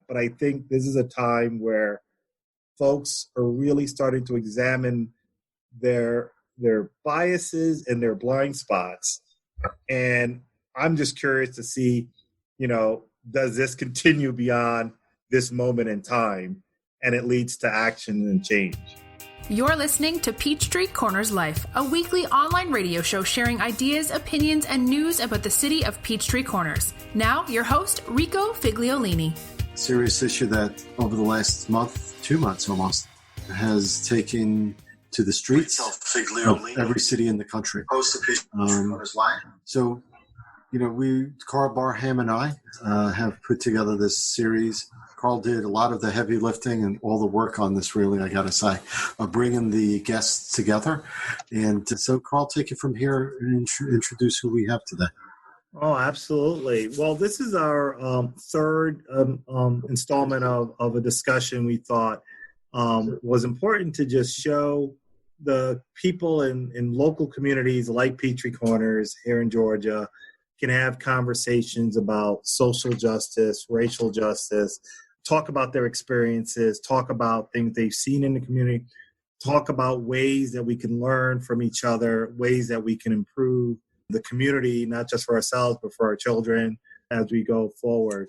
But I think this is a time where folks are really starting to examine their biases and their blind spots. And I'm just curious to see, does this continue beyond this moment in time, and it leads to action and change. You're listening to Peachtree Corners Life, a weekly online radio show sharing ideas, opinions, and news about the city of Peachtree Corners. Now, your host, Rico Figliolini. Serious issue that over the last month, 2 months almost, has taken to the streets of every city in the country. So, Karl Barham and I have put together this series. Karl did a lot of the heavy lifting and all the work on this, really, I got to say, of bringing the guests together. And so, Karl, take it from here and introduce who we have today. Oh, absolutely. Well, this is our third installment of a discussion we thought was important to just show the people in local communities like Peachtree Corners here in Georgia can have conversations about social justice, racial justice, talk about their experiences, talk about things they've seen in the community, talk about ways that we can learn from each other, ways that we can improve the community, not just for ourselves, but for our children as we go forward.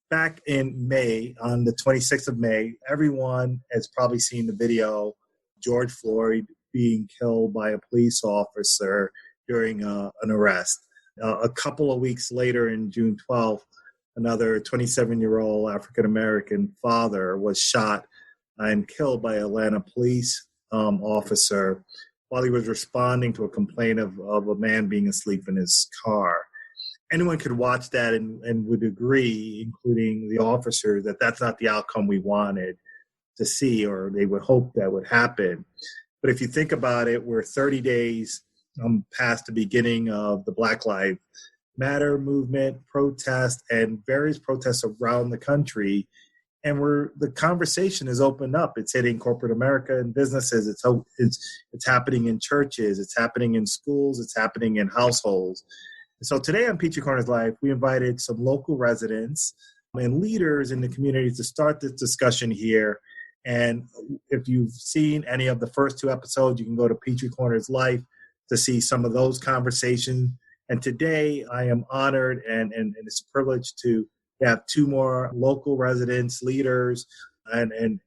Back in May, on the 26th of May, everyone has probably seen the video, George Floyd being killed by a police officer during an arrest. A couple of weeks later, in June 12th, another 27-year-old African-American father was shot and killed by an Atlanta police officer while he was responding to a complaint of a man being asleep in his car. Anyone could watch that and would agree, including the officer, that that's not the outcome we wanted to see, or they would hope that would happen. But if you think about it, we're 30 days past the beginning of the Black Lives Matter movement, protest, and various protests around the country. And the conversation is opened up. It's hitting corporate America and businesses. It's happening in churches. It's happening in schools. It's happening in households. And so today on Peachtree Corners Life, we invited some local residents and leaders in the community to start this discussion here. And if you've seen any of the first two episodes, you can go to Peachtree Corners Life to see some of those conversations. And today I am honored and it's a privilege to have two more local residents, leaders, and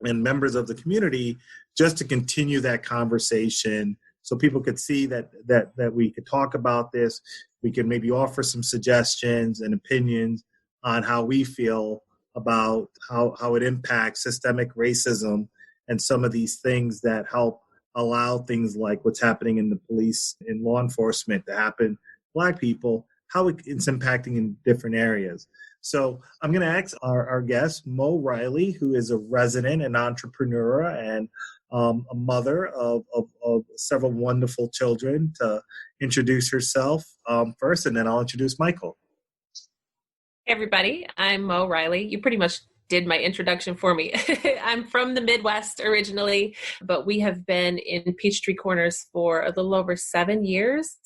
members of the community just to continue that conversation so people could see that we could talk about this. We could maybe offer some suggestions and opinions on how we feel about how it impacts systemic racism and some of these things that help allow things like what's happening in the police and law enforcement to happen, Black people, how it's impacting in different areas. So I'm going to ask our guest, Mo Reilley, who is a resident and entrepreneur and a mother of several wonderful children, to introduce herself first, and then I'll introduce Michael. Hey everybody, I'm Mo Reilley. You pretty much did my introduction for me. I'm from the Midwest originally, but we have been in Peachtree Corners for a little over 7 years.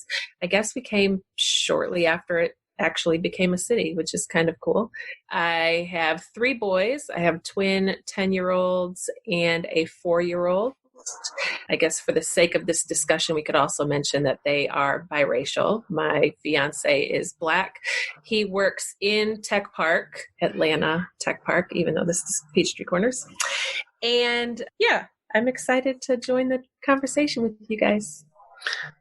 I guess we came shortly after it actually became a city, which is kind of cool. I have 3 boys. I have twin 10-year-olds and a 4-year-old. I guess for the sake of this discussion, we could also mention that they are biracial. My fiance is Black. He works in Tech Park, Atlanta Tech Park, even though this is Peachtree Corners. And yeah, I'm excited to join the conversation with you guys.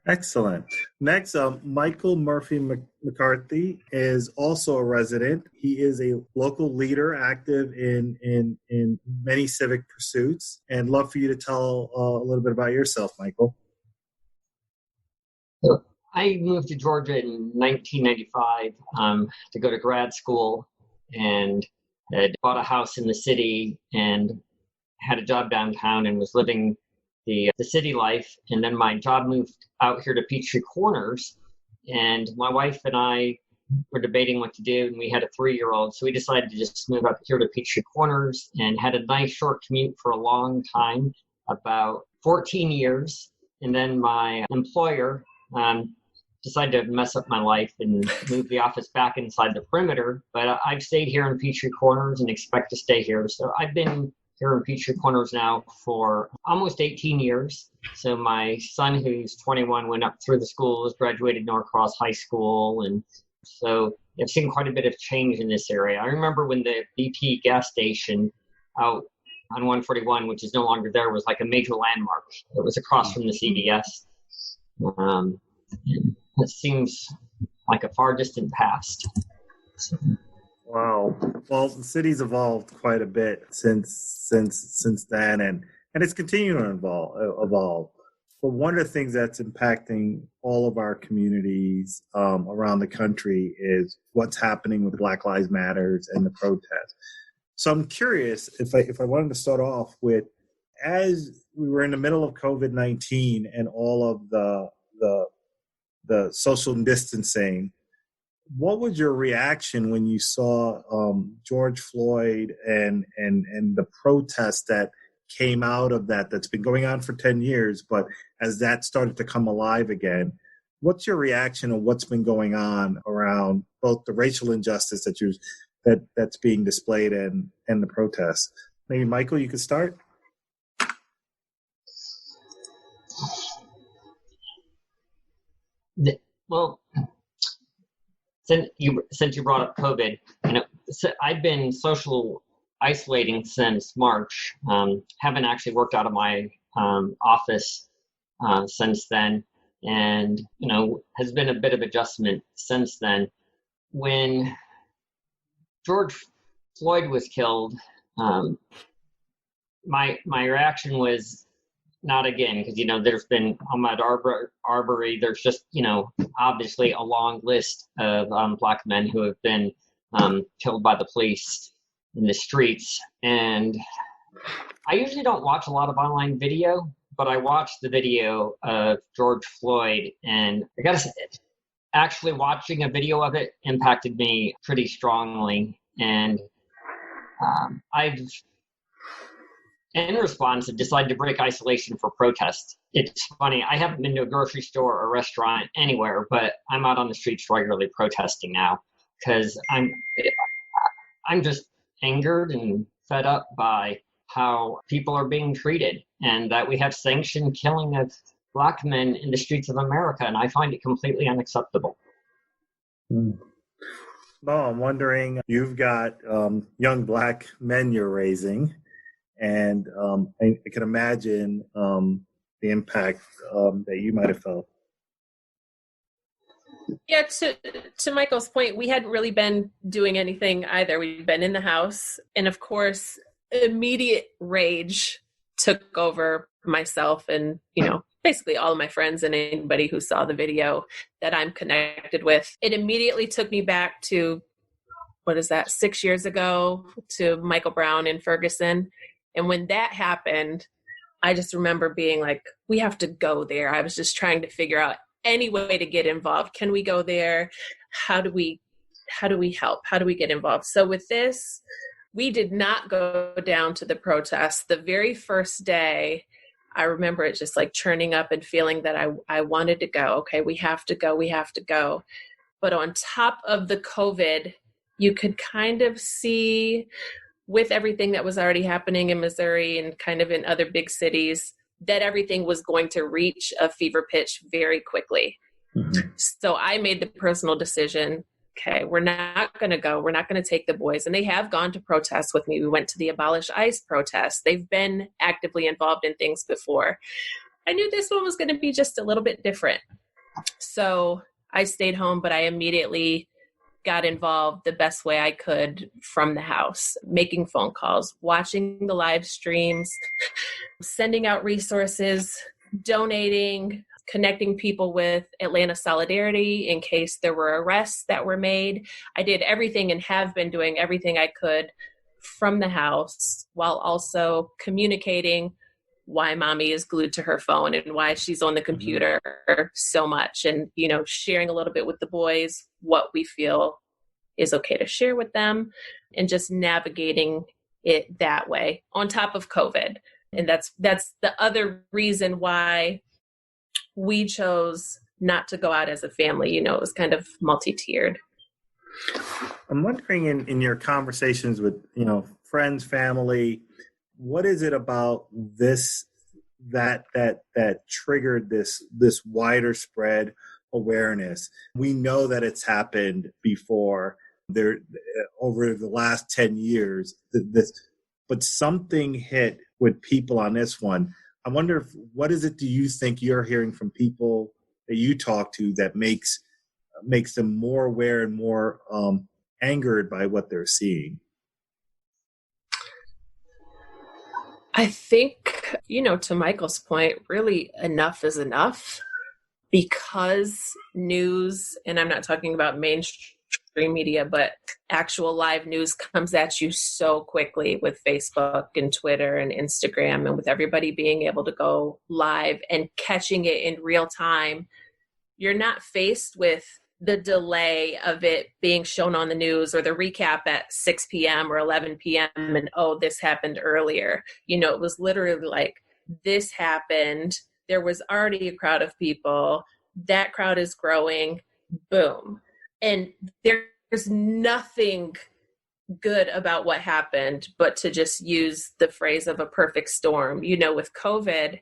Excellent. Next, Michael Murphy-McCarthy is also a resident. He is a local leader active in many civic pursuits. And love for you to tell a little bit about yourself, Michael. I moved to Georgia in 1995 to go to grad school, and had bought a house in the city and had a job downtown and was living the city life. And then my job moved out here to Peachtree Corners, and my wife and I were debating what to do, and we had a 3-year-old, so we decided to just move up here to Peachtree Corners and had a nice short commute for a long time, about 14 years. And then my employer decided to mess up my life and move the office back inside the perimeter. But I've stayed here in Peachtree Corners and expect to stay here. So I've been here in Peachtree Corners now for almost 18 years. So my son, who's 21, went up through the schools, graduated Norcross High School. And so I've seen quite a bit of change in this area. I remember when the BP gas station out on 141, which is no longer there, was like a major landmark. It was across from the CVS. It seems like a far distant past. Wow. Well, the city's evolved quite a bit since then, and it's continuing to evolve. But one of the things that's impacting all of our communities around the country is what's happening with Black Lives Matters and the protests. So I'm curious if I wanted to start off with, as we were in the middle of COVID-19 and all of the social distancing, what was your reaction when you saw George Floyd and the protests that came out of that's been going on for 10 years, but as that started to come alive again, what's your reaction on what's been going on around both the racial injustice that's being displayed and the protests? Maybe Michael, you could start. Well, since you brought up COVID, I've been social isolating since March. Haven't actually worked out of my office since then, and has been a bit of adjustment since then. When George Floyd was killed, my reaction was not again, because there's been Ahmaud Arbery. There's just obviously a long list of Black men who have been killed by the police in the streets. And I usually don't watch a lot of online video, but I watched the video of George Floyd, and I gotta say, actually watching a video of it impacted me pretty strongly. And I've, in response, have decided to break isolation for protest. It's funny, I haven't been to a grocery store or a restaurant anywhere, but I'm out on the streets regularly protesting now because I'm just angered and fed up by how people are being treated, and that we have sanctioned killing of Black men in the streets of America, and I find it completely unacceptable. Well, I'm wondering, you've got young Black men you're raising, and I can imagine the impact that you might have felt. Yeah, to Michael's point, we hadn't really been doing anything either. We'd been in the house, and of course, immediate rage took over myself and, basically all of my friends and anybody who saw the video that I'm connected with. It immediately took me back to, 6 years ago, to Michael Brown in Ferguson. And when that happened, I just remember being like, we have to go there. I was just trying to figure out any way to get involved. Can we go there? How do we help? How do we get involved? So with this, we did not go down to the protest. The very first day, I remember it just like churning up and feeling that I wanted to go. Okay, we have to go. But on top of the COVID, you could kind of see, with everything that was already happening in Missouri and kind of in other big cities, that everything was going to reach a fever pitch very quickly. Mm-hmm. So I made the personal decision, okay, we're not going to go. We're not going to take the boys. And they have gone to protests with me. We went to the Abolish ICE protest. They've been actively involved in things before. I knew this one was going to be just a little bit different. So I stayed home, but I immediately got involved the best way I could from the house, making phone calls, watching the live streams, sending out resources, donating, connecting people with Atlanta Solidarity in case there were arrests that were made. I did everything and have been doing everything I could from the house, while also communicating why mommy is glued to her phone and why she's on the computer so much, and, sharing a little bit with the boys what we feel is okay to share with them, and just navigating it that way on top of COVID. And that's the other reason why we chose not to go out as a family. It was kind of multi-tiered. I'm wondering in your conversations with, friends, family, what is it about this that triggered this wider spread awareness? We know that it's happened before there over the last 10 years, but something hit with people on this one. I wonder what is it do you think you're hearing from people that you talk to that makes them more aware and more angered by what they're seeing? I think, to Michael's point, really enough is enough, because news, and I'm not talking about mainstream media, but actual live news comes at you so quickly with Facebook and Twitter and Instagram, and with everybody being able to go live and catching it in real time. You're not faced with the delay of it being shown on the news or the recap at 6 p.m. or 11 p.m. and, oh, this happened earlier. It was literally like, this happened. There was already a crowd of people. That crowd is growing. Boom. And there's nothing good about what happened, but to just use the phrase of a perfect storm. With COVID,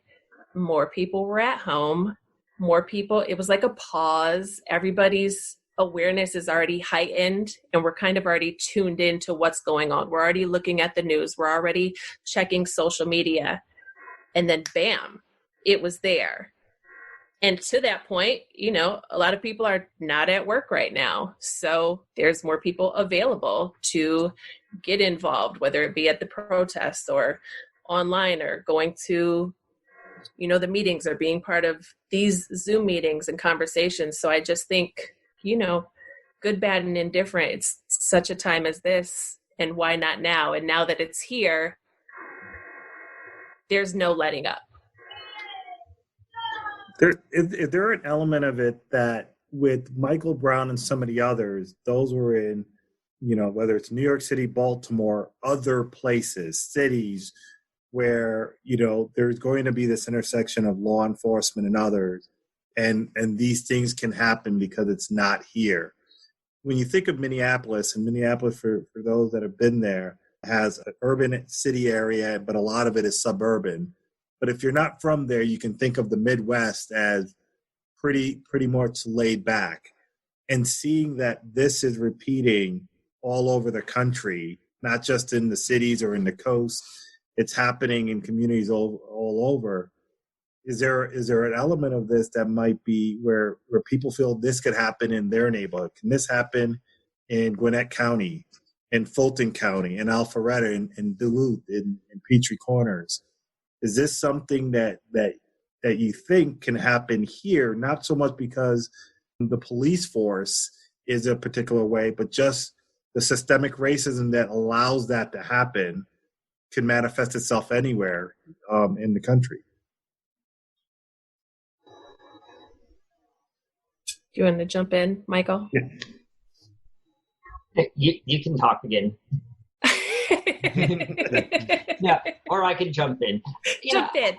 more people were at home. More people, it was like a pause. Everybody's awareness is already heightened, and we're kind of already tuned into what's going on. We're already looking at the news. We're already checking social media. And then bam, it was there. And to that point, a lot of people are not at work right now. So there's more people available to get involved, whether it be at the protests or online or going to the meetings or being part of these Zoom meetings and conversations. So I just think, good, bad, and indifferent, it's such a time as this, and why not now? And now that it's here, there's no letting up. Is there an element of it that with Michael Brown and some of the others, those were in, whether it's New York City, Baltimore, other places, cities, where, there's going to be this intersection of law enforcement and others, and these things can happen because it's not here. When you think of Minneapolis, and Minneapolis, for those that have been there, has an urban city area, but a lot of it is suburban. But if you're not from there, you can think of the Midwest as pretty much laid back. And seeing that this is repeating all over the country, not just in the cities or in the coast, it's happening in communities all over. Is there an element of this that might be where people feel this could happen in their neighborhood? Can this happen in Gwinnett County, in Fulton County, in Alpharetta, in Duluth, in Peachtree Corners? Is this something that you think can happen here? Not so much because the police force is a particular way, but just the systemic racism that allows that to happen can manifest itself anywhere in the country. Do you want to jump in, Michael? Yeah. You can talk again. Yeah, or I can jump in. Jump in.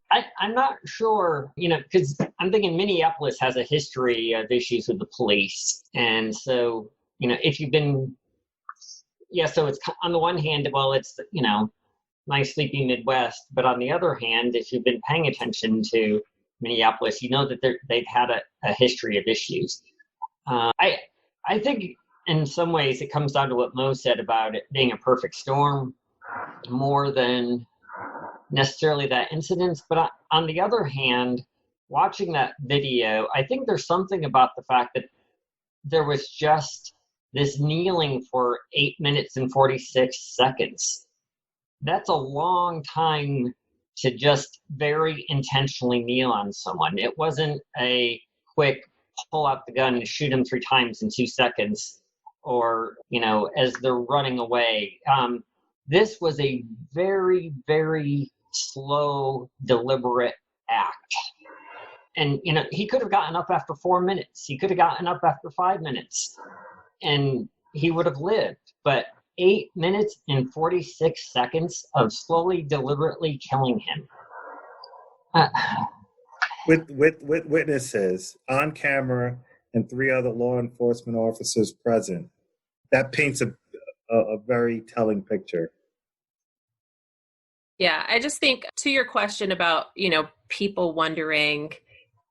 I'm not sure, because I'm thinking Minneapolis has a history of issues with the police. And so, if you've been, so it's on the one hand, well, it's, nice sleepy Midwest. But on the other hand, if you've been paying attention to Minneapolis, that they've had a history of issues. I think in some ways it comes down to what Mo said about it being a perfect storm more than necessarily that incident. But on the other hand, watching that video, I think there's something about the fact that there was just this kneeling for 8 minutes and 46 seconds. That's a long time to just very intentionally kneel on someone. It wasn't a quick pull out the gun and shoot him 3 times in 2 seconds, or, as they're running away. This was a very, very slow, deliberate act. And, he could have gotten up after 4 minutes. He could have gotten up after 5 minutes, and he would have lived. But 8 minutes and 46 seconds of slowly, deliberately killing him. with witnesses on camera and 3 other law enforcement officers present. That paints a very telling picture. Yeah, I just think to your question about, people wondering,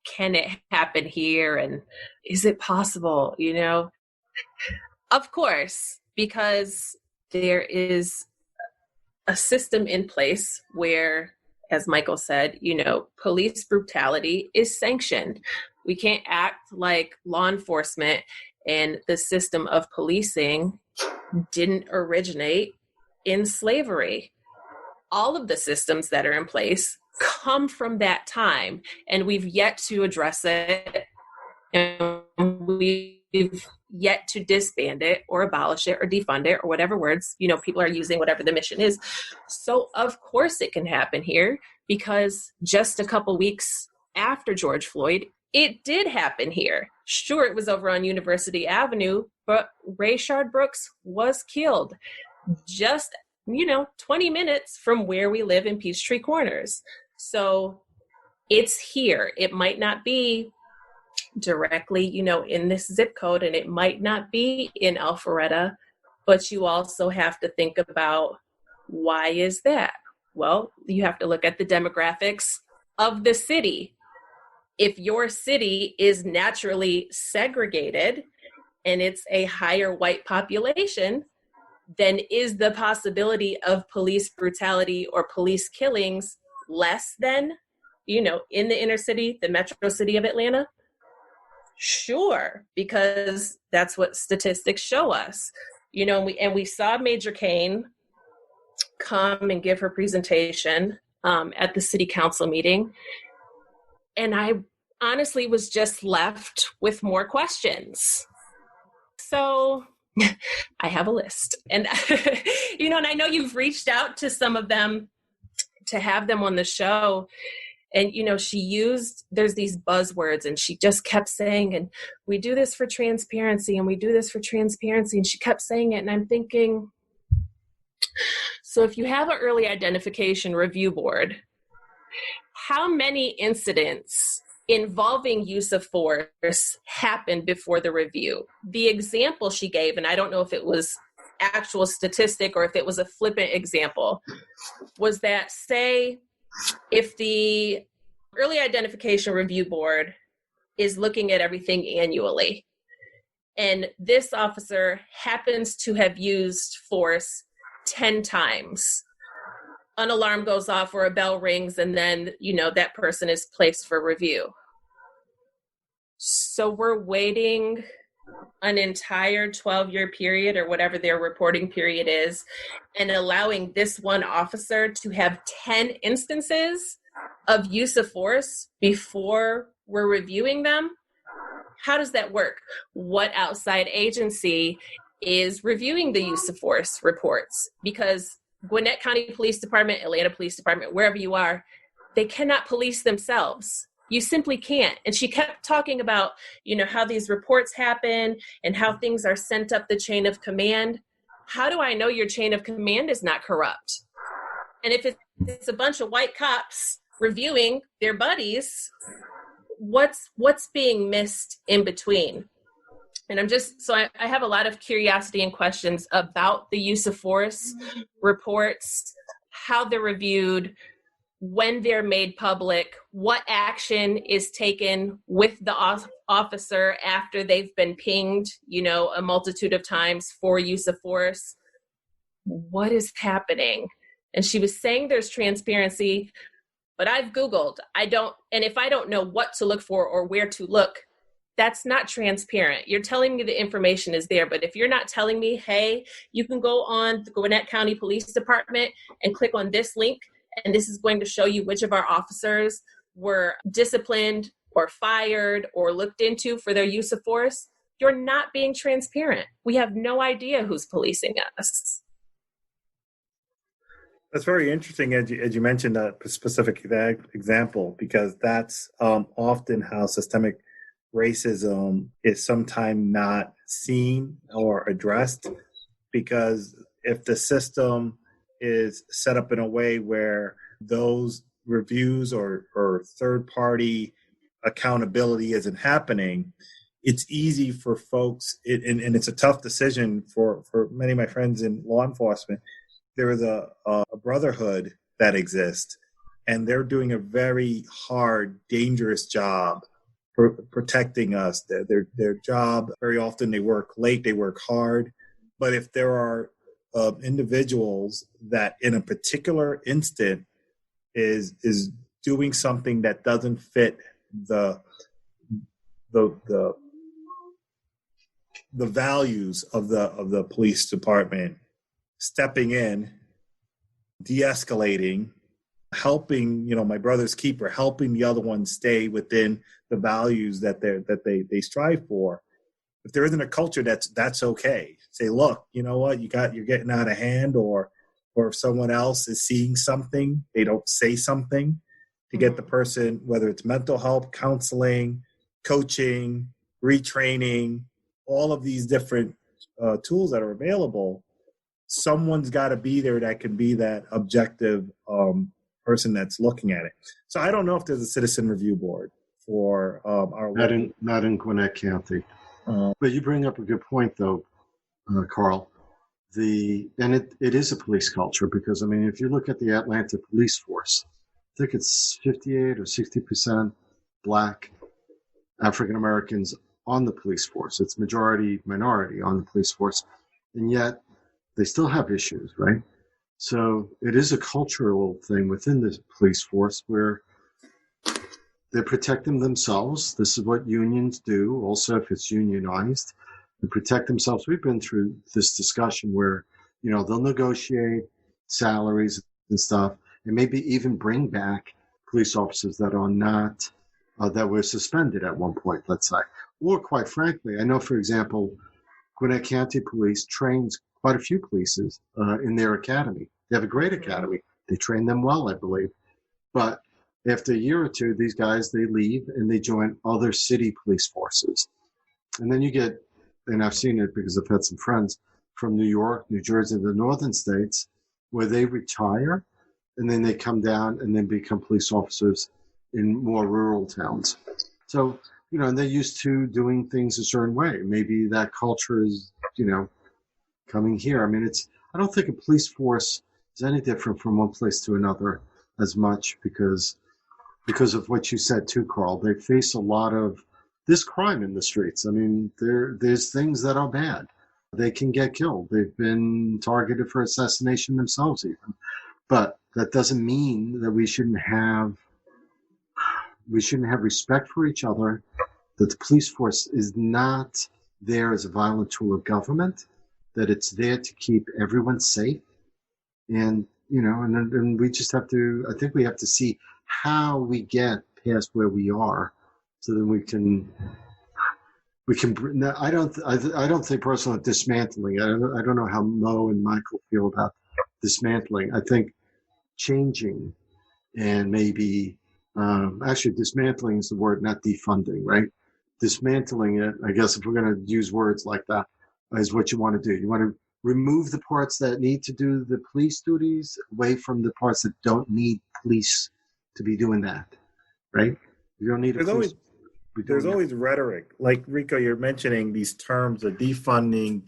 can it happen here? And is it possible? Of course, because there is a system in place where, as Michael said, police brutality is sanctioned. We can't act like law enforcement and the system of policing didn't originate in slavery. All of the systems that are in place come from that time, and we've yet to address it, and we've yet to disband it or abolish it or defund it or whatever words, people are using, whatever the mission is. So of course it can happen here, because just a couple weeks after George Floyd, it did happen here. Sure, it was over on University Avenue, but Rayshard Brooks was killed just 20 minutes from where we live in Peachtree Corners. So it's here. It might not be directly, in this zip code, and it might not be in Alpharetta, but you also have to think about, why is that? Well, you have to look at the demographics of the city. If your city is naturally segregated and it's a higher white population, then is the possibility of police brutality or police killings less than, in the inner city, the metro city of Atlanta? Sure, because that's what statistics show us. And we saw Major Kane come and give her presentation at the city council meeting. And I honestly was just left with more questions. So I have a list, and, and I know you've reached out to some of them to have them on the show. And, there's these buzzwords, and she just kept saying, and we do this for transparency, and we do this for transparency. And she kept saying it. And I'm thinking, so if you have an early identification review board, how many incidents involving use of force happened before the review? The example she gave, and I don't know if it was actual statistic or if it was a flippant example, was that, say, if the early identification review board is looking at everything annually, and this officer happens to have used force 10 times, an alarm goes off or a bell rings, and then, that person is placed for review. So we're waiting an entire 12-year period or whatever their reporting period is, and allowing this one officer to have 10 instances of use of force before we're reviewing them? How does that work? What outside agency is reviewing the use of force reports? Because Gwinnett County Police Department, Atlanta Police Department, wherever you are, they cannot police themselves. You simply can't. And she kept talking about, how these reports happen and how things are sent up the chain of command. How do I know your chain of command is not corrupt? And if it's a bunch of white cops reviewing their buddies, what's being missed in between? And I have a lot of curiosity and questions about the use of force reports, how they're reviewed, when they're made public, what action is taken with the officer after they've been pinged, a multitude of times for use of force. What is happening? And she was saying there's transparency, but I've Googled. And if I don't know what to look for or where to look, that's not transparent. You're telling me the information is there, but if you're not telling me, hey, you can go on the Gwinnett County Police Department and click on this link, and this is going to show you which of our officers were disciplined or fired or looked into for their use of force, you're not being transparent. We have no idea who's policing us. That's very interesting, as you mentioned that specific example, because that's often how systemic racism is sometimes not seen or addressed, because if the system is set up in a way where those reviews or third-party accountability isn't happening, it's easy for folks, and it's a tough decision for many of my friends in law enforcement. There is a brotherhood that exists, and they're doing a very hard, dangerous job for protecting us. Their job, very often they work late, they work hard. But if there are individuals that in a particular instant is doing something that doesn't fit the values of the police department, stepping in, de-escalating, helping, my brother's keeper, helping the other one stay within the values that they strive for. If there isn't a culture that's okay. Say, look, you know what, you're getting out of hand, or if someone else is seeing something, they don't say something to get the person, whether it's mental health, counseling, coaching, retraining, all of these different tools that are available. Someone's got to be there that can be that objective person that's looking at it. So I don't know if there's a citizen review board for our not in Gwinnett County. But you bring up a good point, though, Karl. It is a police culture, because if you look at the Atlanta police force, I think it's 58 or 60% Black African Americans on the police force. It's majority minority on the police force, and yet they still have issues, right? So it is a cultural thing within the police force where they're protecting themselves. This is what unions do. Also, if it's unionized, they protect themselves. We've been through this discussion where, they'll negotiate salaries and stuff, and maybe even bring back police officers that are not, that were suspended at one point, let's say. Or quite frankly, I know, for example, Gwinnett County Police trains quite a few polices in their academy. They have a great academy. They train them well, I believe. But after a year or two, these guys, they leave and they join other city police forces. And then you get, and I've seen it because I've had some friends from New York, New Jersey, the northern states, where they retire and then they come down and then become police officers in more rural towns. So, and they're used to doing things a certain way. Maybe that culture is, coming here. I don't think a police force is any different from one place to another as much because of what you said too, Karl. They face a lot of this crime in the streets. There's things that are bad. They can get killed. They've been targeted for assassination themselves even. But that doesn't mean that we shouldn't have respect for each other, that the police force is not there as a violent tool of government, that it's there to keep everyone safe. And, and we just have to, I think we have to see how we get past where we are so that we can, I don't think personally dismantling, I don't know how Mo and Michael feel about dismantling. I think changing and maybe, actually dismantling is the word, not defunding, right? Dismantling it, I guess if we're going to use words like that, is what you want to do. You want to remove the parts that need to do the police duties away from the parts that don't need police to be doing that, right? You don't need There's always rhetoric. Like, Rico, you're mentioning these terms of defunding,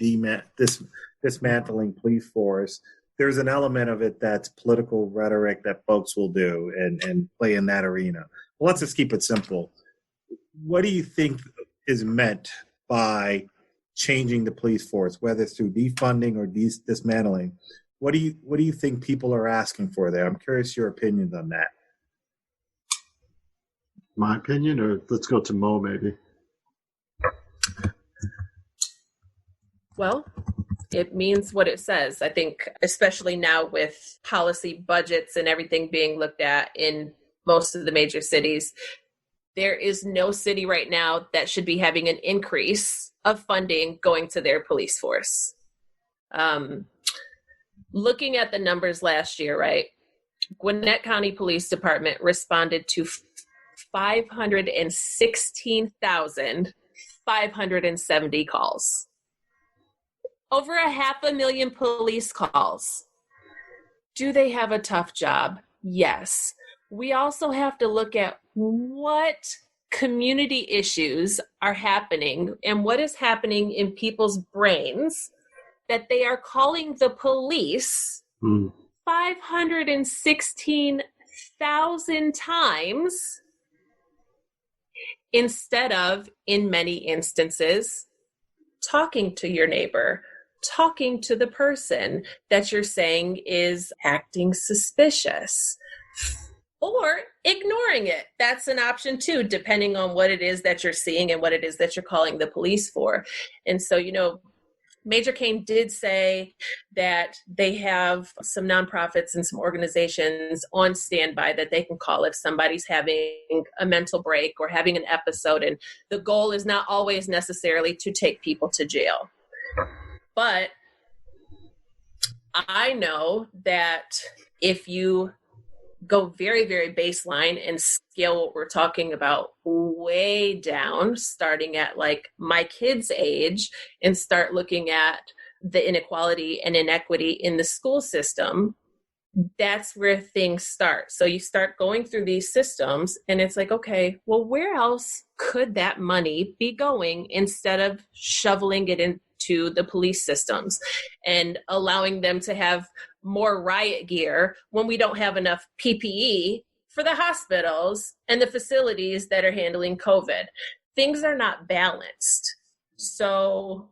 dismantling police force. There's an element of it that's political rhetoric that folks will do and play in that arena. Well, let's just keep it simple. What do you think is meant by changing the police force, whether it's through defunding or dismantling? What do you think people are asking for there? I'm curious your opinions on that. My opinion, or let's go to Mo maybe. Well, it means what it says. I think, especially now with policy budgets and everything being looked at in most of the major cities, there is no city right now that should be having an increase of funding going to their police force. Looking at the numbers last year, right? Gwinnett County Police Department responded to 516,570 calls. Over 500,000 police calls. Do they have a tough job? Yes. We also have to look at what community issues are happening and what is happening in people's brains that they are calling the police 516,000 times instead of, in many instances, talking to your neighbor, talking to the person that you're saying is acting suspicious, or ignoring it. That's an option too, depending on what it is that you're seeing and what it is that you're calling the police for. And so, Major Kane did say that they have some nonprofits and some organizations on standby that they can call if somebody's having a mental break or having an episode. And the goal is not always necessarily to take people to jail. But I know that if you go very, very baseline and scale what we're talking about way down, starting at like my kid's age, and start looking at the inequality and inequity in the school system, that's where things start. So you start going through these systems and it's like, okay, well, where else could that money be going instead of shoveling it into the police systems and allowing them to have more riot gear when we don't have enough PPE for the hospitals and the facilities that are handling COVID. Things are not balanced. So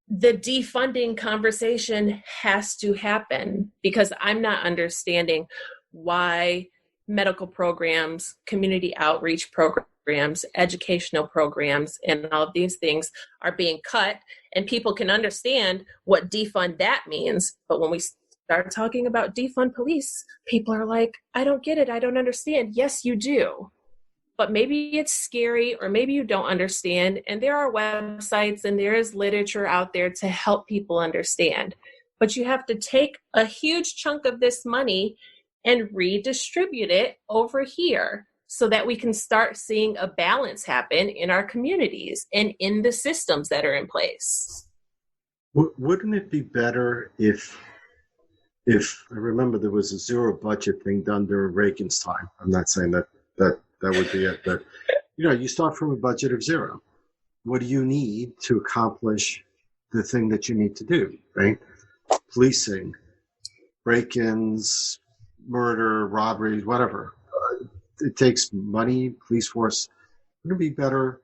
the defunding conversation has to happen because I'm not understanding why medical programs, community outreach programs, educational programs, and all of these things are being cut. And people can understand what defund that means. But when we start talking about defund police, people are like, I don't get it. I don't understand. Yes, you do. But maybe it's scary or maybe you don't understand. And there are websites and there is literature out there to help people understand. But you have to take a huge chunk of this money and redistribute it over here so that we can start seeing a balance happen in our communities and in the systems that are in place. Wouldn't it be better if I remember there was a zero budget thing done during Reagan's time? I'm not saying that would be it, but you start from a budget of zero. What do you need to accomplish the thing that you need to do, right? Policing, break-ins, murder, robbery, whatever. It takes money, police force. Wouldn't it be better?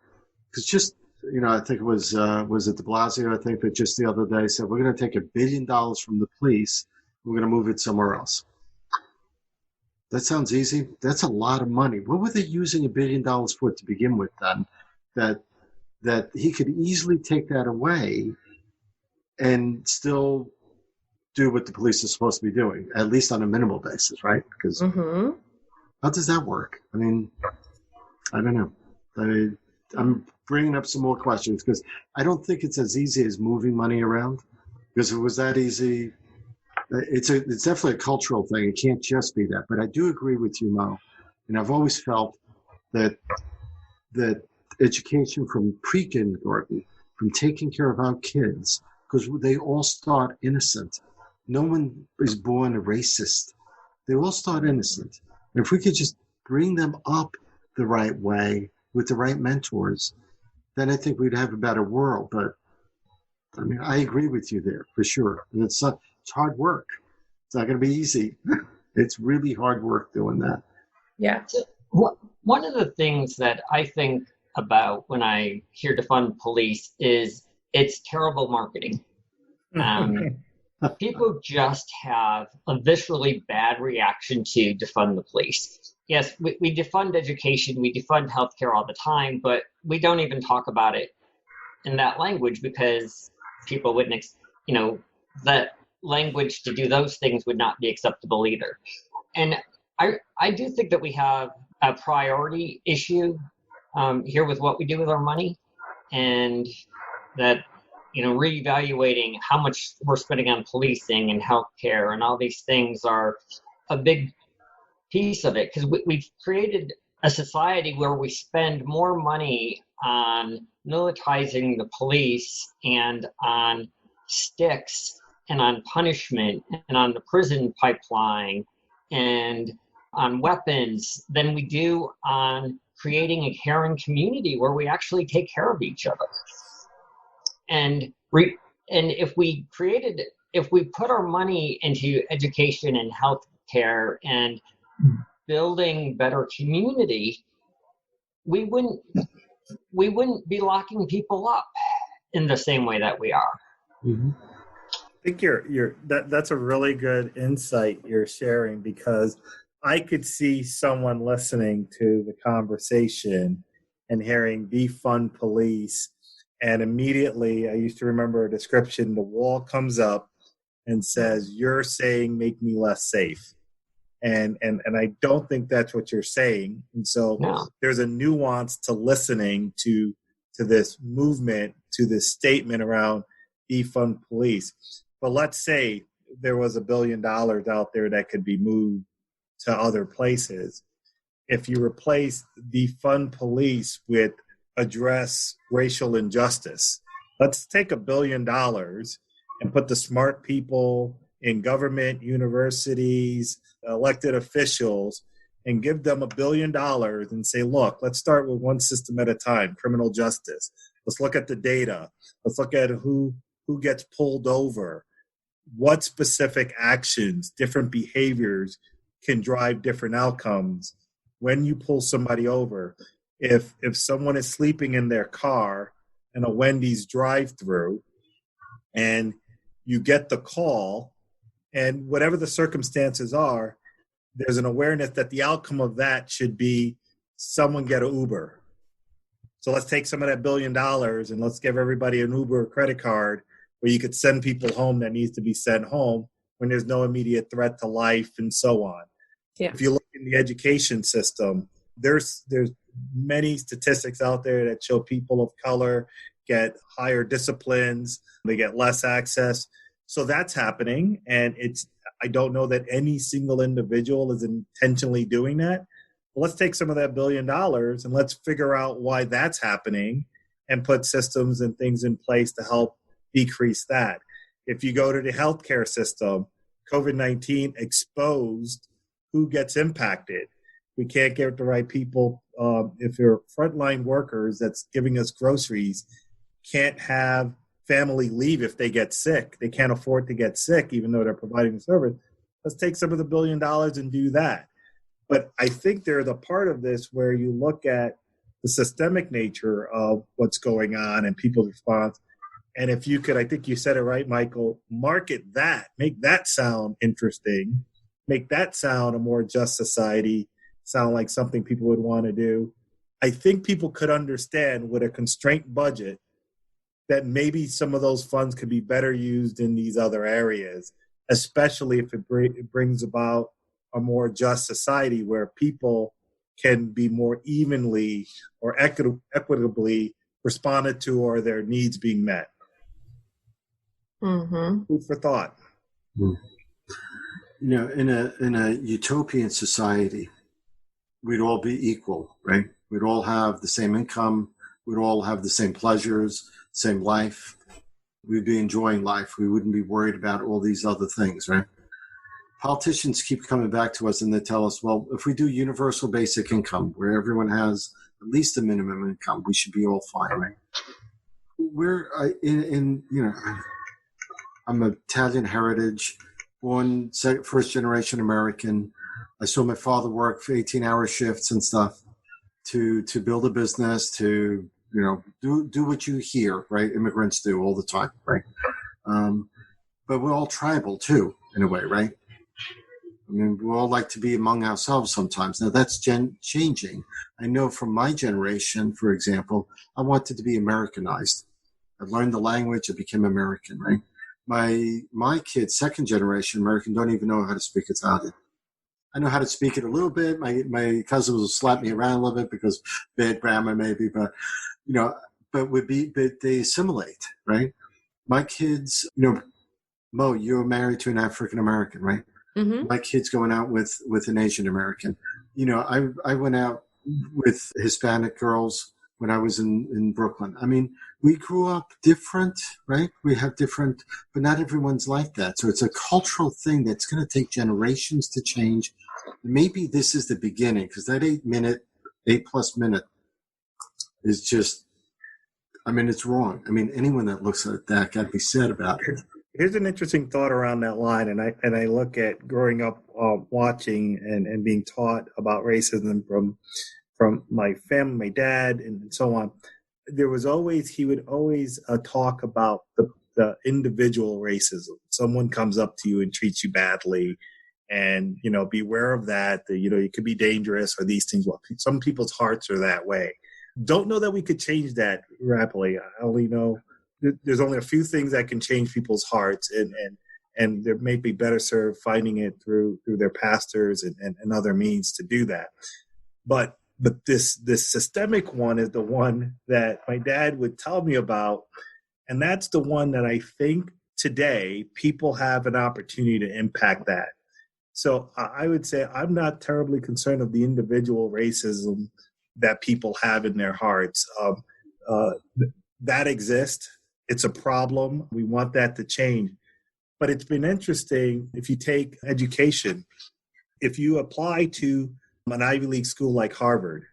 Because just, I think it was it de Blasio, I think, that just the other day said, we're going to take $1 billion from the police, we're going to move it somewhere else. That sounds easy. That's a lot of money. What were they using $1 billion for to begin with then? That he could easily take that away and still do what the police are supposed to be doing, at least on a minimal basis, right? Because how does that work? I mean, I don't know. I'm bringing up some more questions because I don't think it's as easy as moving money around. Because if it was that easy, it's definitely a cultural thing. It can't just be that. But I do agree with you, Mo. And I've always felt that education from pre-kindergarten, from taking care of our kids, because they all start innocent. No one is born a racist. They all start innocent. And if we could just bring them up the right way with the right mentors, then I think we'd have a better world. But I mean, I agree with you there for sure. And it's hard work. It's not going to be easy. It's really hard work doing that. Yeah. One of the things that I think about when I hear defund police is it's terrible marketing. People just have a viscerally bad reaction to defund the police. Yes, we defund education, we defund healthcare all the time, but we don't even talk about it in that language because people wouldn't, that language to do those things would not be acceptable either. And I do think that we have a priority issue here with what we do with our money, and that reevaluating how much we're spending on policing and healthcare and all these things are a big piece of it, because we've created a society where we spend more money on militarizing the police and on sticks and on punishment and on the prison pipeline and on weapons than we do on creating a caring community where we actually take care of each other. And if we put our money into education and health care and building better community, we wouldn't be locking people up in the same way that we are. Mm-hmm. I think that's a really good insight you're sharing, because I could see someone listening to the conversation and hearing defund police, and immediately I used to remember a description: the wall comes up and says, "You're saying make me less safe." And I don't think that's what you're saying. And so there's a nuance to listening to this movement, to this statement around defund police. But let's say there was $1 billion out there that could be moved to other places. If you replace defund police with address racial injustice, let's take $1 billion and put the smart people in government, universities, elected officials, and give them $1 billion and say, look, let's start with one system at a time, criminal justice. Let's look at the data. Let's look at who gets pulled over, what specific actions, different behaviors can drive different outcomes when you pull somebody over. If someone is sleeping in their car in a Wendy's drive-through and you get the call, and whatever the circumstances are, there's an awareness that the outcome of that should be someone get an Uber. So let's take some of that $1 billion and let's give everybody an Uber credit card where you could send people home that needs to be sent home when there's no immediate threat to life and so on. Yeah. If you look in the education system, there's many statistics out there that show people of color get higher disciplines, they get less access. So that's happening, and I don't know that any single individual is intentionally doing that. But let's take some of that $1 billion and let's figure out why that's happening and put systems and things in place to help decrease that. If you go to the healthcare system, COVID-19 exposed who gets impacted. We can't get the right people. If you're frontline workers that's giving us groceries, can't have family leave if they get sick. They can't afford to get sick even though they're providing the service. Let's take some of the $1 billion and do that. But I think there's a part of this where you look at the systemic nature of what's going on and people's response. And if you could, I think you said it right, Michael, market that, make that sound interesting, make that sound a more just society, sound like something people would want to do. I think people could understand with a constrained budget that maybe some of those funds could be better used in these other areas, especially if it brings about a more just society where people can be more evenly or equitably responded to or their needs being met. Mm-hmm. Food for thought. You know, in a utopian society, we'd all be equal, right? We'd all have the same income. We'd all have the same pleasures, same life. We'd be enjoying life. We wouldn't be worried about all these other things, right? Politicians keep coming back to us and they tell us, well, if we do universal basic income where everyone has at least a minimum income, we should be all fine, right? I'm of Italian heritage, born first generation American. I saw my father work for 18-hour shifts and stuff to build a business, to, you know, do what you hear, right? Immigrants do all the time, right? But we're all tribal too, in a way, right? I mean, we all like to be among ourselves sometimes. Now that's changing. I know from my generation, for example, I wanted to be Americanized. I learned the language, I became American, right? My kids, second generation American, don't even know how to speak Italian. I know how to speak it a little bit. My cousins will slap me around a little bit because bad grammar maybe, but you know, but they assimilate, right? My kids, you know, Mo, you're married to an African American, right? Mm-hmm. My kid's going out with an Asian American. You know, I went out with Hispanic girls when I was in Brooklyn. I mean, we grew up different, right? We have different, but not everyone's like that. So it's a cultural thing that's going to take generations to change. Maybe this is the beginning, because that 8+ minute is just, I mean, it's wrong. I mean, anyone that looks at that got to be sad about it. Here's an interesting thought around that line, and I look at growing up watching and being taught about racism from my family, my dad, and so on. He would always talk about the individual racism. Someone comes up to you and treats you badly, and beware of that. You could be dangerous or these things. Well, some people's hearts are that way. Don't know that we could change that rapidly. I only know there's only a few things that can change people's hearts, and they may be better served finding it through their pastors and other means to do that. But this systemic one is the one that my dad would tell me about, and that's the one that I think today people have an opportunity to impact that. So I would say I'm not terribly concerned of the individual racism that people have in their hearts. That exists. It's a problem. We want that to change. But it's been interesting, if you take education, if you apply to an Ivy League school like Harvard,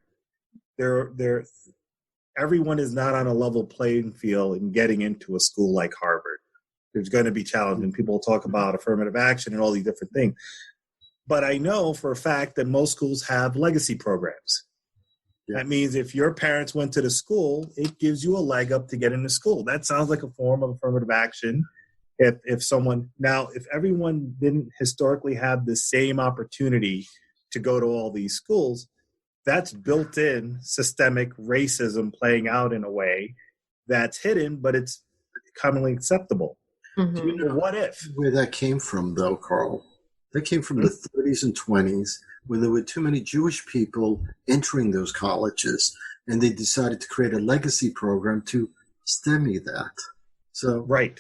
everyone is not on a level playing field in getting into a school like Harvard. There's going to be challenges, and people talk about affirmative action and all these different things. But I know for a fact that most schools have legacy programs. Yeah. That means if your parents went to the school, it gives you a leg up to get into school. That sounds like a form of affirmative action. If everyone didn't historically have the same opportunity to go to all these schools, that's built-in systemic racism playing out in a way that's hidden, but it's commonly acceptable. Mm-hmm. Do you know what if? Where that came from, though, Karl? That came from the 30s and 20s, when there were too many Jewish people entering those colleges, and they decided to create a legacy program to stymie that. So right.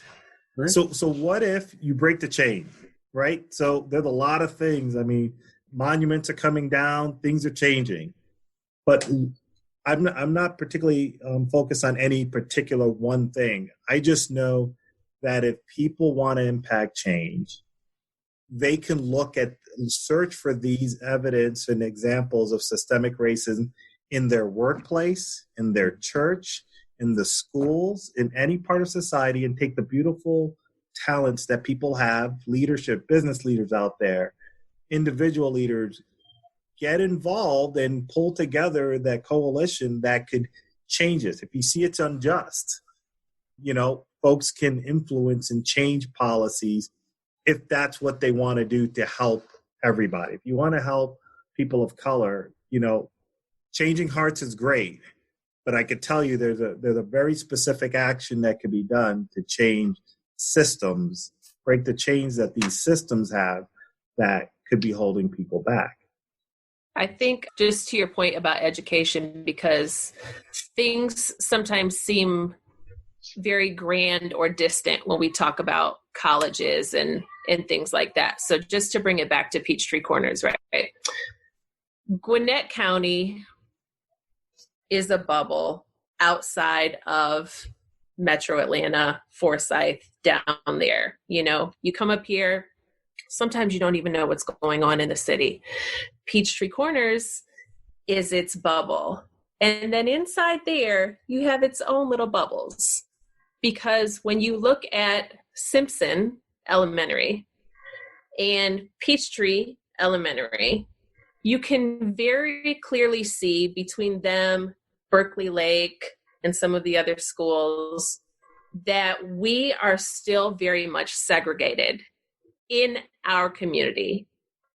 So what if you break the chain, right? So there's a lot of things. I mean, monuments are coming down, things are changing, but I'm not particularly focused on any particular one thing. I just know that if people want to impact change, they can search for these evidence and examples of systemic racism in their workplace, in their church, in the schools, in any part of society, and take the beautiful talents that people have, leadership, business leaders out there, individual leaders, get involved and pull together that coalition that could change this. If you see it's unjust, folks can influence and change policies if that's what they want to do to help everybody. If you want to help people of color, changing hearts is great, but I could tell you there's a very specific action that could be done to change systems, break the chains that these systems have that could be holding people back. I think just to your point about education, because things sometimes seem very grand or distant when we talk about colleges and things like that. So just to bring it back to Peachtree Corners, right? Gwinnett County is a bubble outside of Metro Atlanta, Forsyth, down there. You come up here, sometimes you don't even know what's going on in the city. Peachtree Corners is its bubble. And then inside there, you have its own little bubbles. Because when you look at Simpson Elementary and Peachtree Elementary, you can very clearly see between them, Berkeley Lake, and some of the other schools that we are still very much segregated in our community.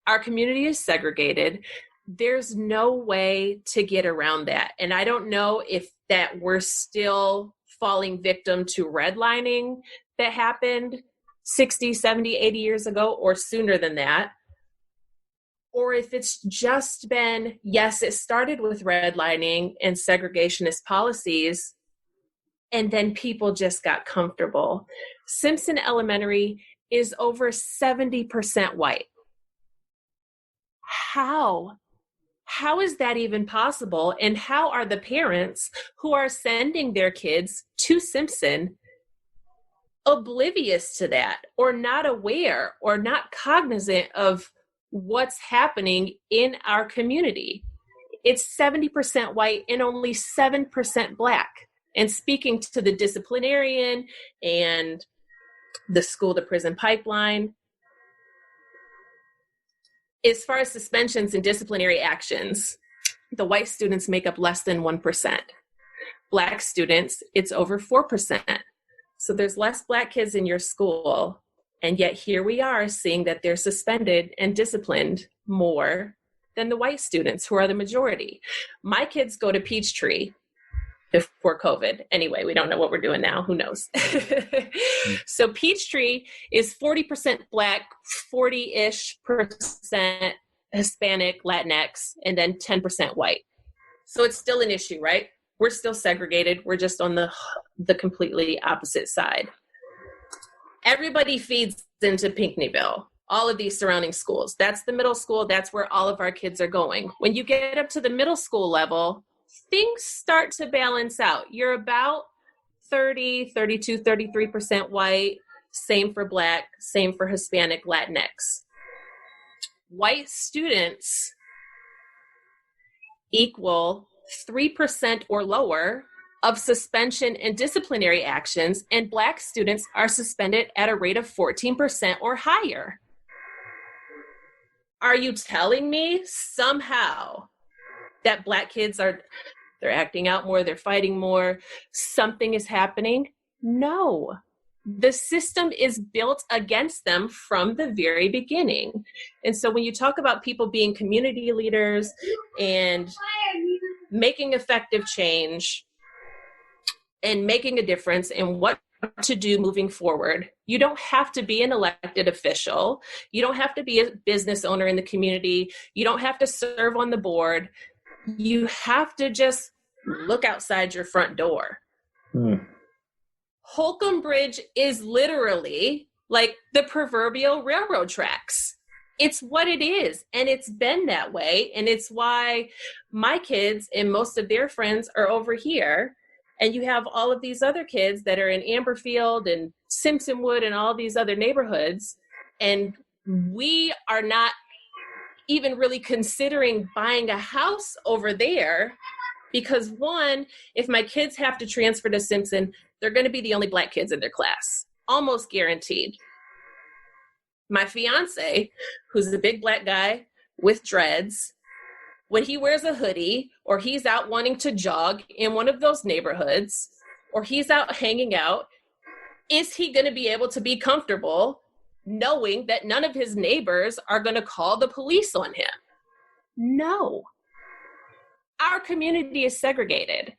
Our community is segregated. There's no way to get around that. And I don't know if that we're still falling victim to redlining that happened 60, 70, 80 years ago or sooner than that. Or if it's just been, yes, it started with redlining and segregationist policies, and then people just got comfortable. Simpson Elementary is over 70% white. How is that even possible? And how are the parents who are sending their kids to Simpson oblivious to that, or not aware, or not cognizant of what's happening in our community? it's 70% white and only 7% Black. And speaking to the disciplinarian and the school to prison pipeline, as far as suspensions and disciplinary actions, the white students make up less than 1%. Black students, it's over 4%. So there's less Black kids in your school. And yet here we are seeing that they're suspended and disciplined more than the white students, who are the majority. My kids go to Peachtree before COVID. Anyway, we don't know what we're doing now. Who knows? So Peachtree is 40% Black, 40-ish% Hispanic, Latinx, and then 10% white. So it's still an issue, right? We're still segregated. We're just on the completely opposite side. Everybody feeds into Pinckneyville, all of these surrounding schools. That's the middle school. That's where all of our kids are going. When you get up to the middle school level, things start to balance out. You're about 30, 32, 33% white. Same for Black, same for Hispanic, Latinx. White students equal 3% or lower of suspension and disciplinary actions, and Black students are suspended at a rate of 14% or higher. Are you telling me somehow that Black kids they're acting out more, they're fighting more, something is happening? No. The system is built against them from the very beginning. And so when you talk about people being community leaders and making effective change and making a difference in what to do moving forward, you don't have to be an elected official. You don't have to be a business owner in the community. You don't have to serve on the board. You have to just look outside your front door. Holcomb Bridge is literally like the proverbial railroad tracks. It's what it is, and it's been that way, and it's why my kids and most of their friends are over here, and you have all of these other kids that are in Amberfield and Simpsonwood and all these other neighborhoods, and we are not even really considering buying a house over there because, one, if my kids have to transfer to Simpson, they're going to be the only Black kids in their class, almost guaranteed. My fiance, who's a big Black guy with dreads, when he wears a hoodie or he's out wanting to jog in one of those neighborhoods or he's out hanging out, is he going to be able to be comfortable knowing that none of his neighbors are going to call the police on him? No. Our community is segregated.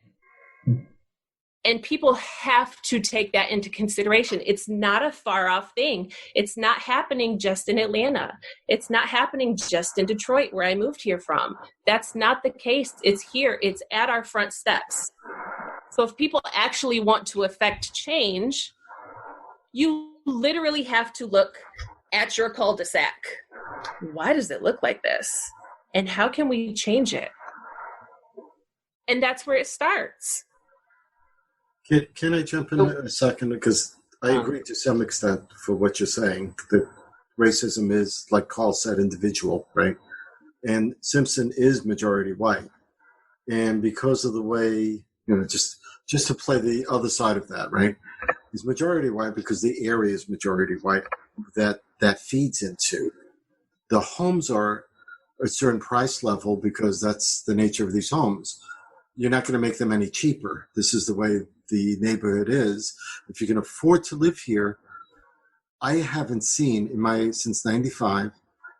And people have to take that into consideration. It's not a far off thing. It's not happening just in Atlanta. It's not happening just in Detroit, where I moved here from. That's not the case. It's here. It's at our front steps. So if people actually want to affect change, you literally have to look at your cul-de-sac. Why does it look like this? And how can we change it? And that's where it starts. Can I jump in a second? Because I agree to some extent for what you're saying. That racism is, like Karl said, individual, right? And Simpson is majority white. And because of the way, just to play the other side of that, right? It's majority white because the area is majority white that feeds into. The homes are a certain price level because that's the nature of these homes. You're not going to make them any cheaper. This is the way the neighborhood is. If you can afford to live here, I haven't seen since 95,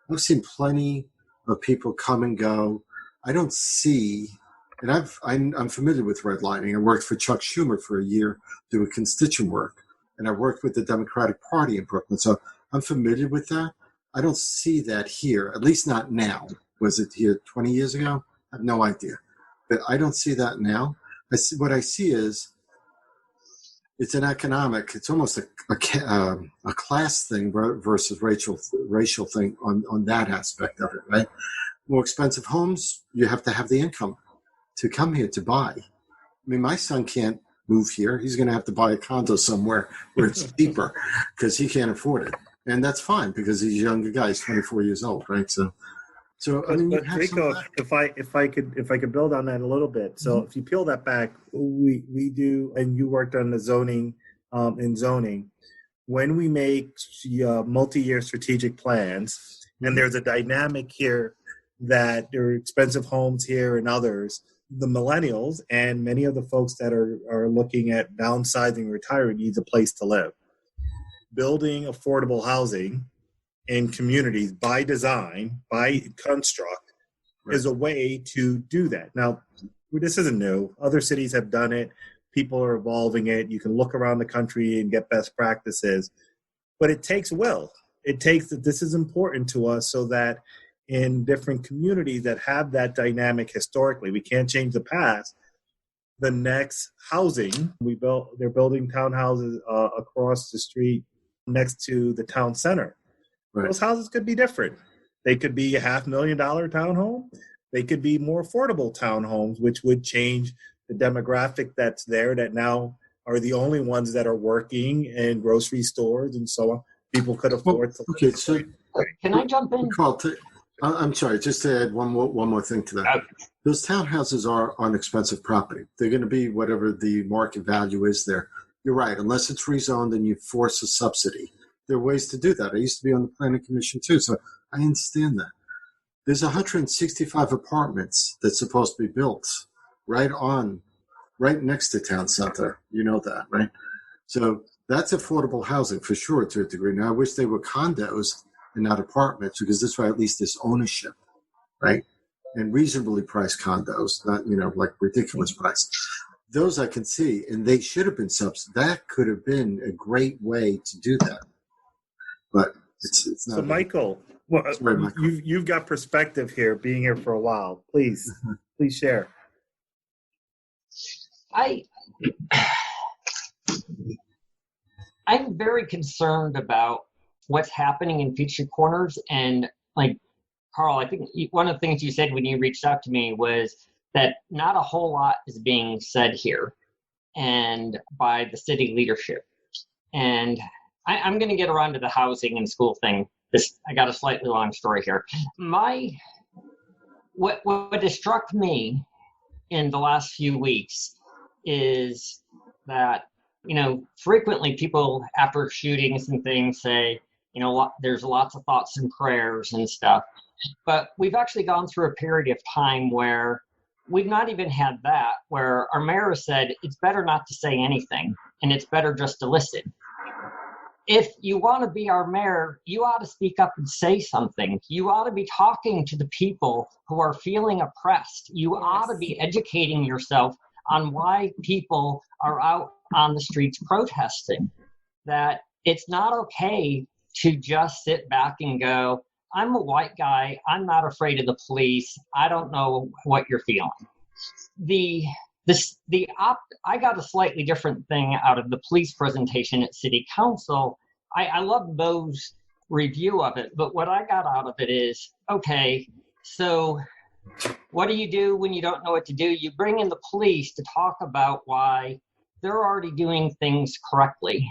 I've seen plenty of people come and go. I don't see, and I'm familiar with redlining. I worked for Chuck Schumer for a year doing constituent work, and I worked with the Democratic Party in Brooklyn. So I'm familiar with that. I don't see that here, at least not now. Was it here 20 years ago? I have no idea. But I don't see that now. What I see is it's almost a class thing versus racial thing on that aspect of it, right? More expensive homes, you have to have the income to come here to buy. I mean, my son can't move here. He's going to have to buy a condo somewhere where it's cheaper because he can't afford it. And that's fine because he's a younger guy. He's 24 years old, right? So So I mean, you have Rico, some if I could build on that a little bit. So if you peel that back, we do, and you worked on the zoning, in zoning. When we make multi-year strategic plans, and there's a dynamic here that there are expensive homes here and others, the millennials and many of the folks that are looking at downsizing, retiring needs a place to live. Building affordable housing in communities by design, by construct, is a way to do that. Now, this isn't new. Other cities have done it. People are evolving it. You can look around the country and get best practices. But it takes will. It takes that this is important to us so that in different communities that have that dynamic historically, we can't change the past. The next housing, they're building townhouses across the street next to the town center. Right. Those houses could be different. They could be a $500,000 townhome. They could be more affordable townhomes, which would change the demographic that's there that now are the only ones that are working in grocery stores and so on. People could afford to. Okay, so can I jump in? Carl, I'm sorry, just to add one more thing to that. Okay. Those townhouses are on expensive property. They're going to be whatever the market value is there. You're right, unless it's rezoned and you force a subsidy. There are ways to do that. I used to be on the planning commission too, so I understand that. There's 165 apartments that's supposed to be built right next to town center. You know that, right? So that's affordable housing for sure to a degree. Now, I wish they were condos and not apartments, because this way at least there's ownership, right? And reasonably priced condos, not, like ridiculous price. Those I can see, and they should have been subsidized. That could have been a great way to do that. But it's not. So, Michael, you've got perspective here, being here for a while. Please share. I'm very concerned about what's happening in Peachtree Corners. And like, Karl, I think one of the things you said when you reached out to me was that not a whole lot is being said here and by the city leadership. And I'm going to get around to the housing and school thing. I got a slightly long story here. What has struck me in the last few weeks is that, frequently people after shootings and things say, there's lots of thoughts and prayers and stuff. But we've actually gone through a period of time where we've not even had that, where our mayor said it's better not to say anything and it's better just to listen. If you want to be our mayor, you ought to speak up and say something. You ought to be talking to the people who are feeling oppressed. You ought to be educating yourself on why people are out on the streets protesting. That it's not okay to just sit back and go, I'm a white guy, I'm not afraid of the police, I don't know what you're feeling. I got a slightly different thing out of the police presentation at City Council. I love Mo's review of it, but what I got out of it is, okay, so what do you do when you don't know what to do? You bring in the police to talk about why they're already doing things correctly.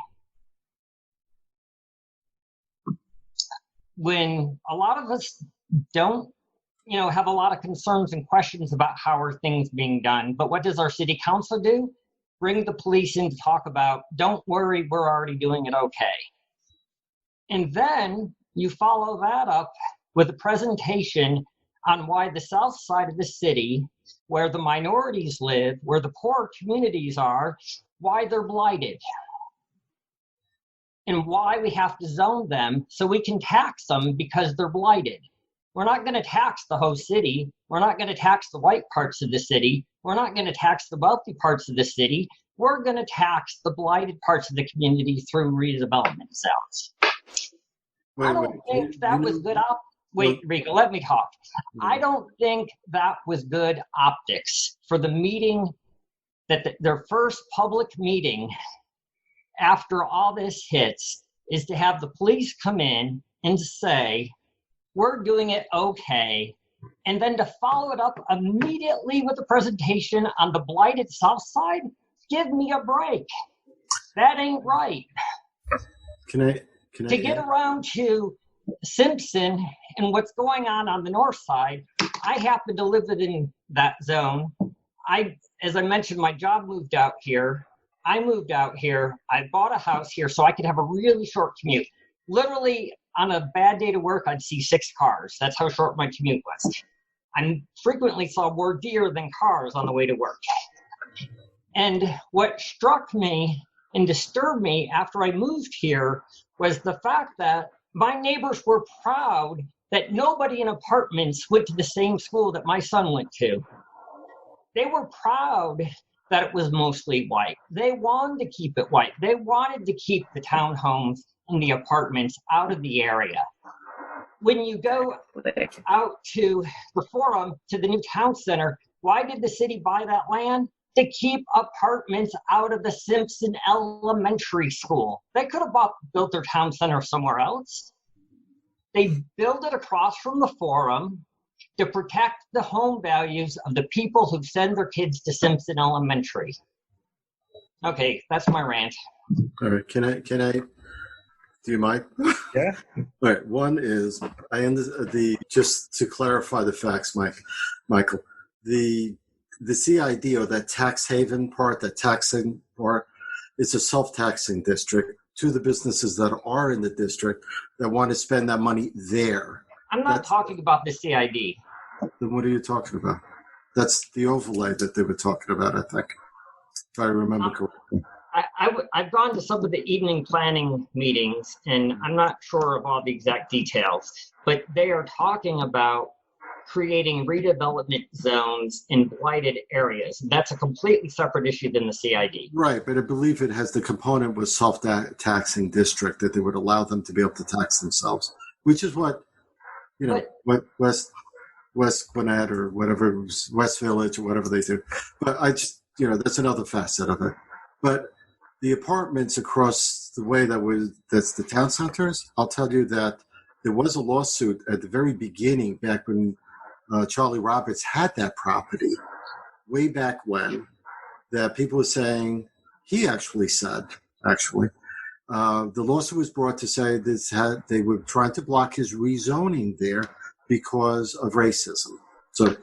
When a lot of us don't have a lot of concerns and questions about how are things being done. But what does our city council do? Bring the police in to talk about, don't worry, we're already doing it okay. And then you follow that up with a presentation on why the south side of the city, where the minorities live, where the poor communities are, why they're blighted. And why we have to zone them so we can tax them because they're blighted. We're not going to tax the whole city. We're not going to tax the white parts of the city. We're not going to tax the wealthy parts of the city. We're going to tax the blighted parts of the community through redevelopment zones. I don't think that was good Wait, Rico, let me talk. I don't think that was good optics for the meeting, their first public meeting after all this hits, is to have the police come in and say, we're doing it okay, and then to follow it up immediately with a presentation on the blighted South Side. Give me a break. That ain't right. Can I get around to Simpson and what's going on the north side. I happen to live within that zone. As I mentioned, my job moved out here. I moved out here. I bought a house here so I could have a really short commute. Literally, on a bad day to work, I'd see 6 cars. That's how short my commute was. I frequently saw more deer than cars on the way to work. And what struck me and disturbed me after I moved here was the fact that my neighbors were proud that nobody in apartments went to the same school that my son went to. They were proud that it was mostly white. They wanted to keep it white. They wanted to keep the townhomes and the apartments out of the area. When you go out to the Forum, to the new town center, why did the city buy that land? To keep apartments out of the Simpson Elementary School. They could have built their town center somewhere else. They built it across from the Forum to protect the home values of the people who send their kids to Simpson Elementary. Okay, that's my rant. All right, can I? Do you mind? Yeah. All right. One is just to clarify the facts, Michael. The CID, or that tax haven part, that taxing part, it's a self-taxing district to the businesses that are in the district that want to spend that money there. I'm not talking about the CID. Then what are you talking about? That's the overlay that they were talking about, I think, if I remember correctly. I've gone to some of the evening planning meetings, and I'm not sure of all the exact details, but they are talking about creating redevelopment zones in blighted areas. That's a completely separate issue than the CID. Right, but I believe it has the component with self-taxing district that they would allow them to be able to tax themselves, which is what, what West Gwinnett or whatever, West Village or whatever they do. But that's another facet of it. But the apartments across the way that's the town centers, I'll tell you that there was a lawsuit at the very beginning, back when Charlie Roberts had that property, way back when, that people were saying, he actually said, the lawsuit was brought to say they were trying to block his rezoning there because of racism. So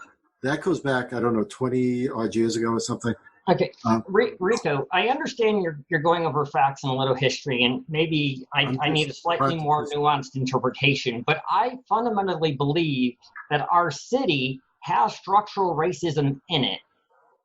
that goes back, 20 odd years ago or something. Okay, Rico, I understand you're going over facts and a little history, and maybe I need a slightly more nuanced interpretation, but I fundamentally believe that our city has structural racism in it.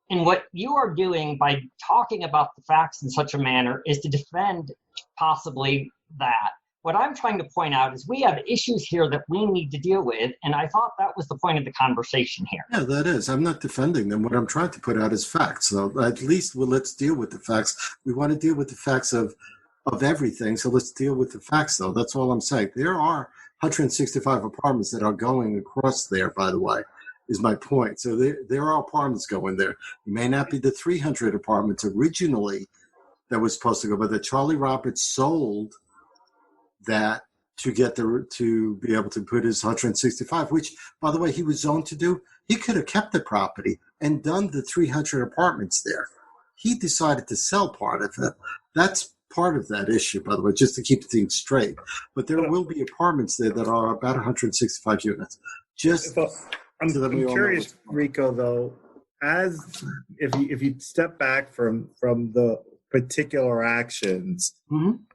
And what you are doing by talking about the facts in such a manner is to defend possibly that. What I'm trying to point out is we have issues here that we need to deal with, and I thought that was the point of the conversation here. Yeah, that is. I'm not defending them. What I'm trying to put out is facts. So at least, let's deal with the facts. We want to deal with the facts of everything, so let's deal with the facts, though. That's all I'm saying. There are 165 apartments that are going across there, by the way, is my point. So there are apartments going there. It may not be the 300 apartments originally that was supposed to go, but that Charlie Roberts sold that to be able to put his 165, which, by the way, he was zoned to do. He could have kept the property and done the 300 apartments there. He decided to sell part of it. That's part of that issue, by the way, just to keep things straight. But there will be apartments there that are about 165 units. I'm curious, Rico, though, if you step back from the particular actions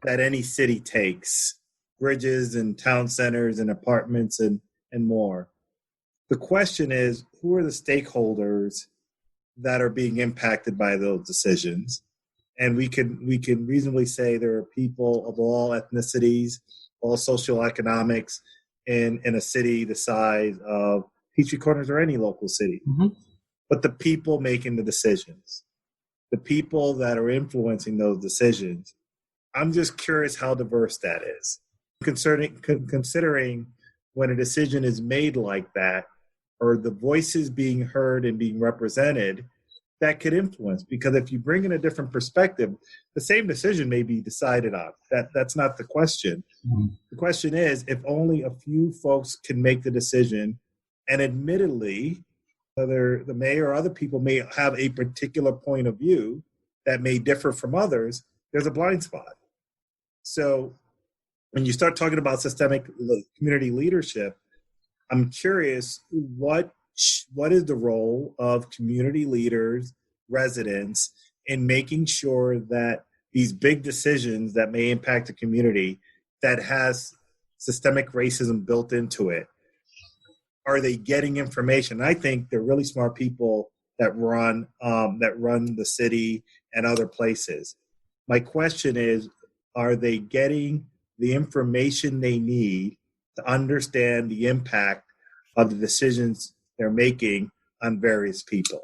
that any city takes, bridges and town centers and apartments and more. The question is, who are the stakeholders that are being impacted by those decisions? And we can reasonably say there are people of all ethnicities, all socioeconomics in a city the size of Peachtree Corners or any local city. Mm-hmm. But the people making the decisions, the people that are influencing those decisions, I'm just curious how diverse that is. Considering when a decision is made like that, or the voices being heard and being represented, that could influence. Because if you bring in a different perspective, the same decision may be decided on. That's not the question. Mm-hmm. The question is, if only a few folks can make the decision, and admittedly, whether the mayor or other people may have a particular point of view that may differ from others, there's a blind spot. So when you start talking about systemic community leadership, I'm curious, what is the role of community leaders, residents, in making sure that these big decisions that may impact the community that has systemic racism built into it, are they getting information? I think they're really smart people that run the city and other places. My question is, are they getting the information they need to understand the impact of the decisions they're making on various people?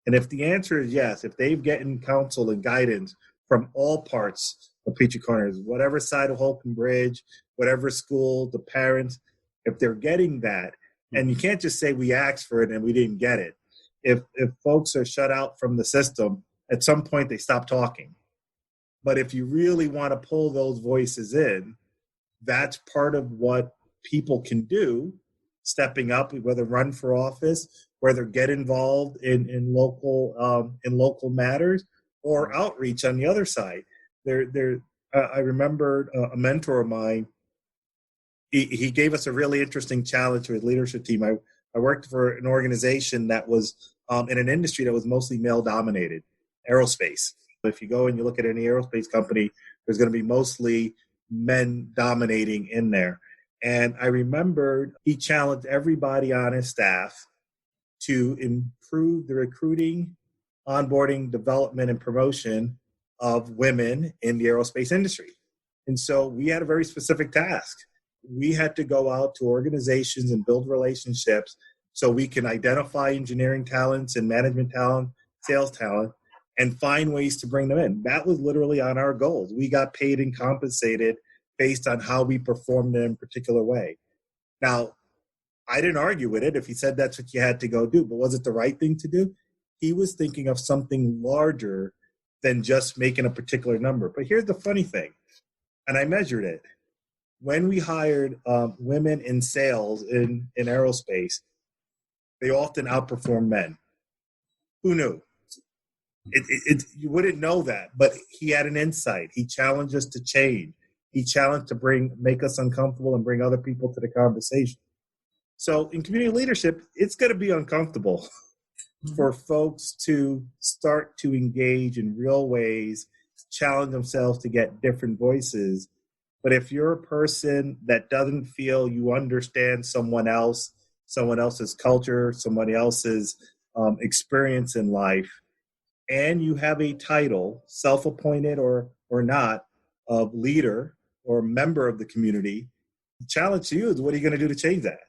And if the answer is yes, if they've gotten counsel and guidance from all parts of Peachtree Corners, whatever side of Holcomb Bridge, whatever school, the parents, if they're getting that, and you can't just say we asked for it and we didn't get it. If folks are shut out from the system, at some point they stop talking. But if you really want to pull those voices in, that's part of what people can do, stepping up, whether run for office, whether get involved in local matters, or outreach on the other side. I remember a mentor of mine. He gave us a really interesting challenge to his leadership team. I worked for an organization that was in an industry that was mostly male-dominated, aerospace. If you go and you look at any aerospace company, there's going to be mostly men dominating in there. And I remembered he challenged everybody on his staff to improve the recruiting, onboarding, development, and promotion of women in the aerospace industry. And so we had a very specific task. We had to go out to organizations and build relationships so we can identify engineering talents and management talent, sales talent, and find ways to bring them in. That was literally on our goals. We got paid and compensated based on how we performed in a particular way. Now, I didn't argue with it if he said that's what you had to go do, but was it the right thing to do? He was thinking of something larger than just making a particular number. But here's the funny thing, and I measured it. When we hired women in sales in aerospace, they often outperformed men. Who knew? You wouldn't know that, but he had an insight. He challenged us to change. He challenged to make us uncomfortable and bring other people to the conversation. So in community leadership, it's going to be uncomfortable for folks to start to engage in real ways, challenge themselves to get different voices. But if you're a person that doesn't feel you understand someone else's culture, somebody else's experience in life, and you have a title, self-appointed or not, of leader or member of the community, the challenge to you is, what are you going to do to change that?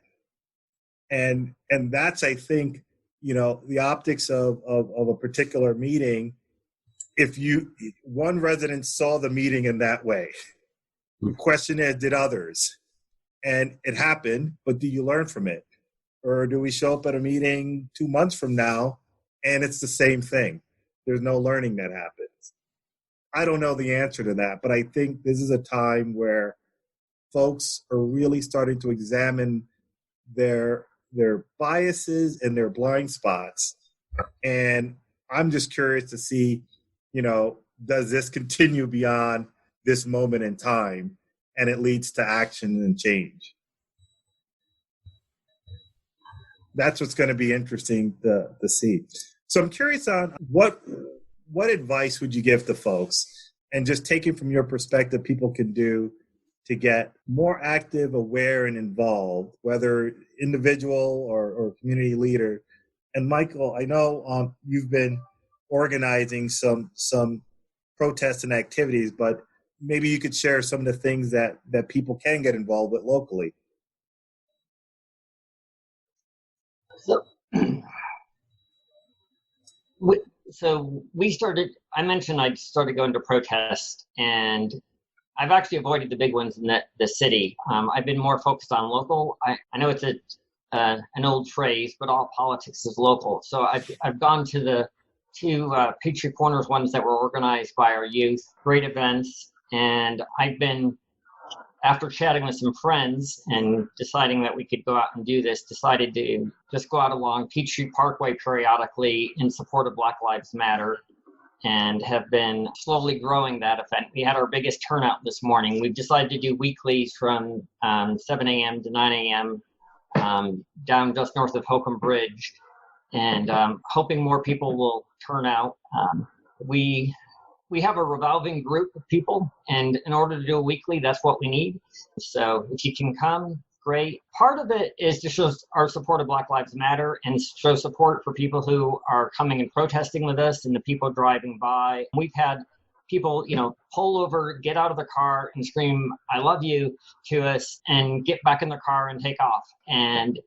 And that's, I think, the optics of a particular meeting. If one resident saw the meeting in that way, the question is, did others? And it happened, but do you learn from it? Or do we show up at a meeting 2 months from now and it's the same thing? There's no learning that happens. I don't know the answer to that, but I think this is a time where folks are really starting to examine their biases and their blind spots. And I'm just curious to see, does this continue beyond this moment in time, and it leads to action and change? That's what's going to be interesting to see. So I'm curious on what advice would you give to folks, and just taking from your perspective, people can do to get more active, aware, and involved, whether individual or community leader. And Michael, I know you've been organizing some protests and activities, but maybe you could share some of the things that people can get involved with locally. So we started, I mentioned I started going to protests, and I've actually avoided the big ones in the city. I've been more focused on local. I know it's an old phrase, but all politics is local. So I've gone to the two Peachtree Corners ones that were organized by our youth, great events. And I've been, after chatting with some friends and deciding that we could go out and do this, decided to just go out along Peachtree Parkway periodically in support of Black Lives Matter. and have been slowly growing that event. We had our biggest turnout this morning. We've decided to do weeklies from 7 a.m. to 9 a.m. Down just north of Holcomb Bridge, and hoping more people will turn out. We have a revolving group of people, and in order to do a weekly, that's what we need. So if you can come, great. Part of it is to show our support of Black Lives Matter and show support for people who are coming and protesting with us and the people driving by. We've had people, pull over, get out of the car and scream, "I love you" to us and get back in the car and take off. And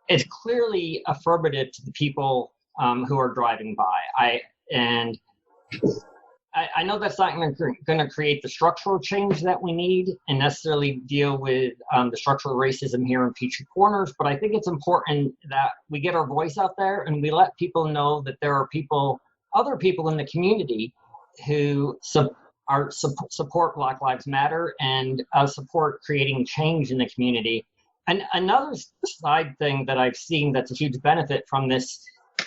it's clearly affirmative to the people who are driving by. I know that's not going to create the structural change that we need and necessarily deal with the structural racism here in Peachtree Corners, but I think it's important that we get our voice out there and we let people know that there are other people in the community who support Black Lives Matter and support creating change in the community. And another side thing that I've seen that's a huge benefit from this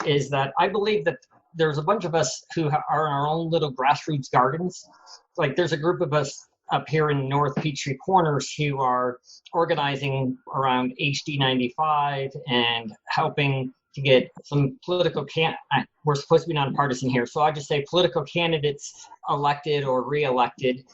is that I believe that there's a bunch of us who are in our own little grassroots gardens. Like there's a group of us up here in North Peachtree Corners who are organizing around HD 95 and helping to get some political we're supposed to be nonpartisan here, so I just say political candidates elected or re-elected.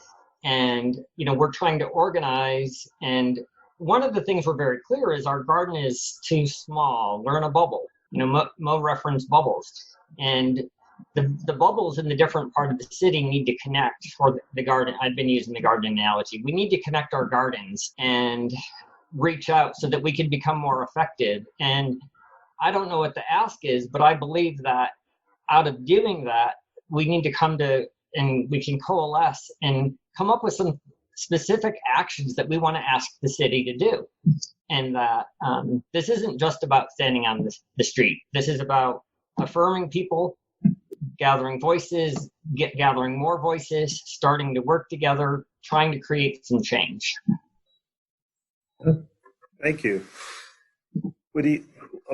And, we're trying to organize. And one of the things we're very clear is our garden is too small. We're in a bubble. Mo referenced bubbles. And the bubbles in the different part of the city need to connect for the garden. I've been using the garden analogy. We need to connect our gardens and reach out so that we can become more effective. And I don't know what the ask is, but I believe that out of doing that, we need to and we can coalesce and come up with some specific actions that we want to ask the city to do. And that this isn't just about standing on the street. This is about affirming people, gathering voices, gathering more voices, starting to work together, trying to create some change. Thank you.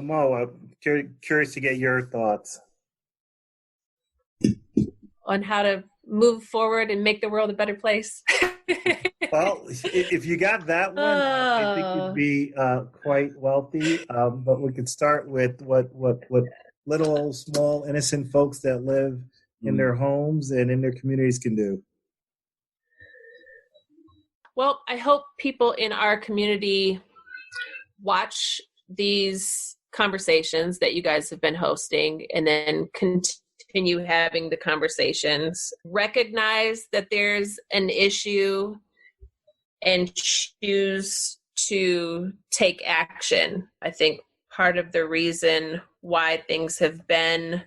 Mo, I'm curious to get your thoughts on how to move forward and make the world a better place. Well, if you got that one, I think you'd be quite wealthy. But we could start with what little old small innocent folks that live in their homes and in their communities can do. Well, I hope people in our community watch these conversations that you guys have been hosting and then continue having the conversations. Recognize that there's an issue and choose to take action. I think part of the reason why things have been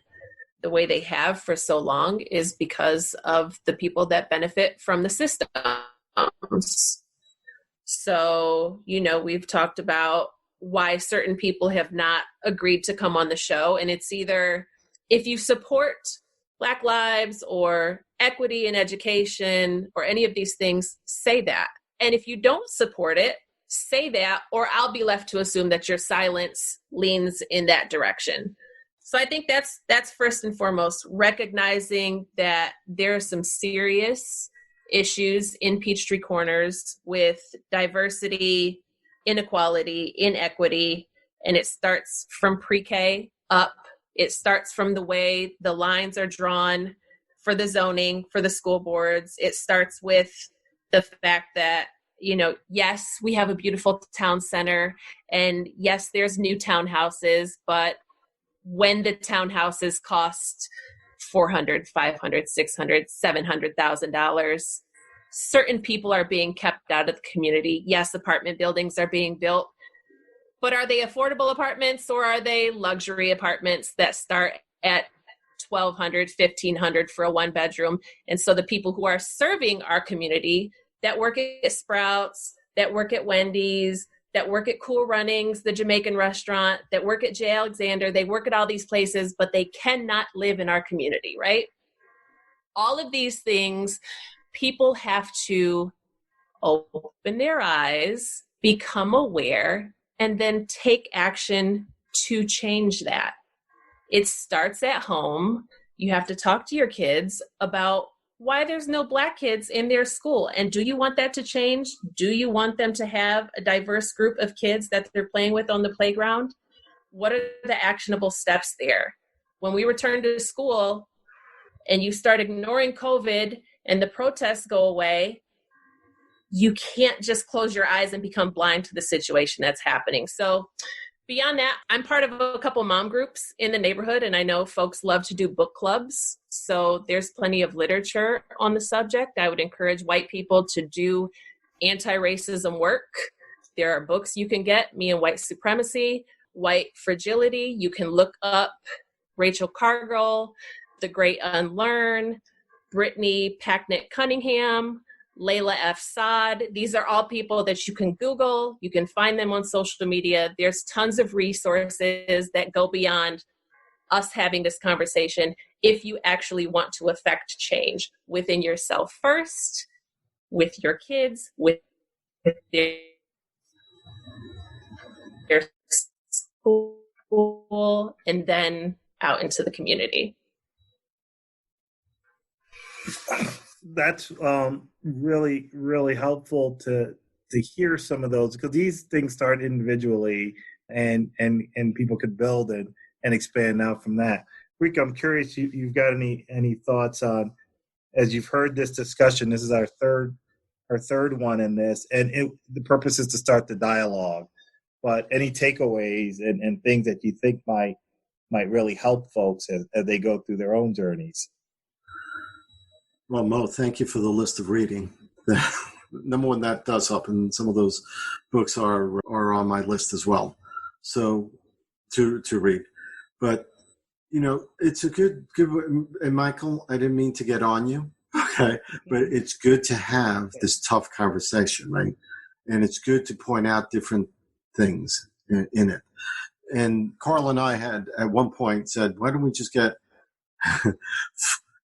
the way they have for so long is because of the people that benefit from the systems. So, we've talked about why certain people have not agreed to come on the show. And it's either if you support Black lives or equity in education or any of these things, say that. And if you don't support it, say that, or I'll be left to assume that your silence leans in that direction. So I think that's first and foremost, recognizing that there are some serious issues in Peachtree Corners with diversity, inequality, inequity, and it starts from pre-K up. It starts from the way the lines are drawn for the zoning, for the school boards. It starts with the fact that, yes, we have a beautiful town center, and yes, there's new townhouses, but when the townhouses cost $400,000, $500,000, $600,000, $700,000, certain people are being kept out of the community. Yes, apartment buildings are being built, but are they affordable apartments or are they luxury apartments that start at $1,200, $1,500 for a one bedroom? And so the people who are serving our community that work at Sprouts, that work at Wendy's, that work at Cool Runnings, the Jamaican restaurant, that work at J. Alexander, they work at all these places, but they cannot live in our community, right? All of these things, people have to open their eyes, become aware, and then take action to change that. It starts at home. You have to talk to your kids about why there's no Black kids in their school. And do you want that to change? Do you want them to have a diverse group of kids that they're playing with on the playground? What are the actionable steps there? When we return to school and you start ignoring COVID and the protests go away, you can't just close your eyes and become blind to the situation that's happening. So beyond that, I'm part of a couple mom groups in the neighborhood, and I know folks love to do book clubs. So there's plenty of literature on the subject. I would encourage white people to do anti-racism work. There are books you can get, Me and White Supremacy, White Fragility. You can look up Rachel Cargill, The Great Unlearn, Brittany Packnett-Cunningham, Layla F. Saad. These are all people that you can Google. You can find them on social media. There's tons of resources that go beyond us having this conversation if you actually want to affect change within yourself first, with your kids, with their school, and then out into the community. That's really, really helpful to hear some of those, because these things start individually and people could build and expand out from that. Rico, I'm curious, you've got any thoughts on, as you've heard this discussion, this is our third one in this, and the purpose is to start the dialogue, but any takeaways and things that you think might really help folks as they go through their own journeys? Well, Mo, thank you for the list of reading. Number one, that does help, and some of those books are on my list as well. So to read, but it's a good. And Michael, I didn't mean to get on you, okay, but it's good to have this tough conversation, right? And it's good to point out different things in it. And Karl and I had at one point said, why don't we just get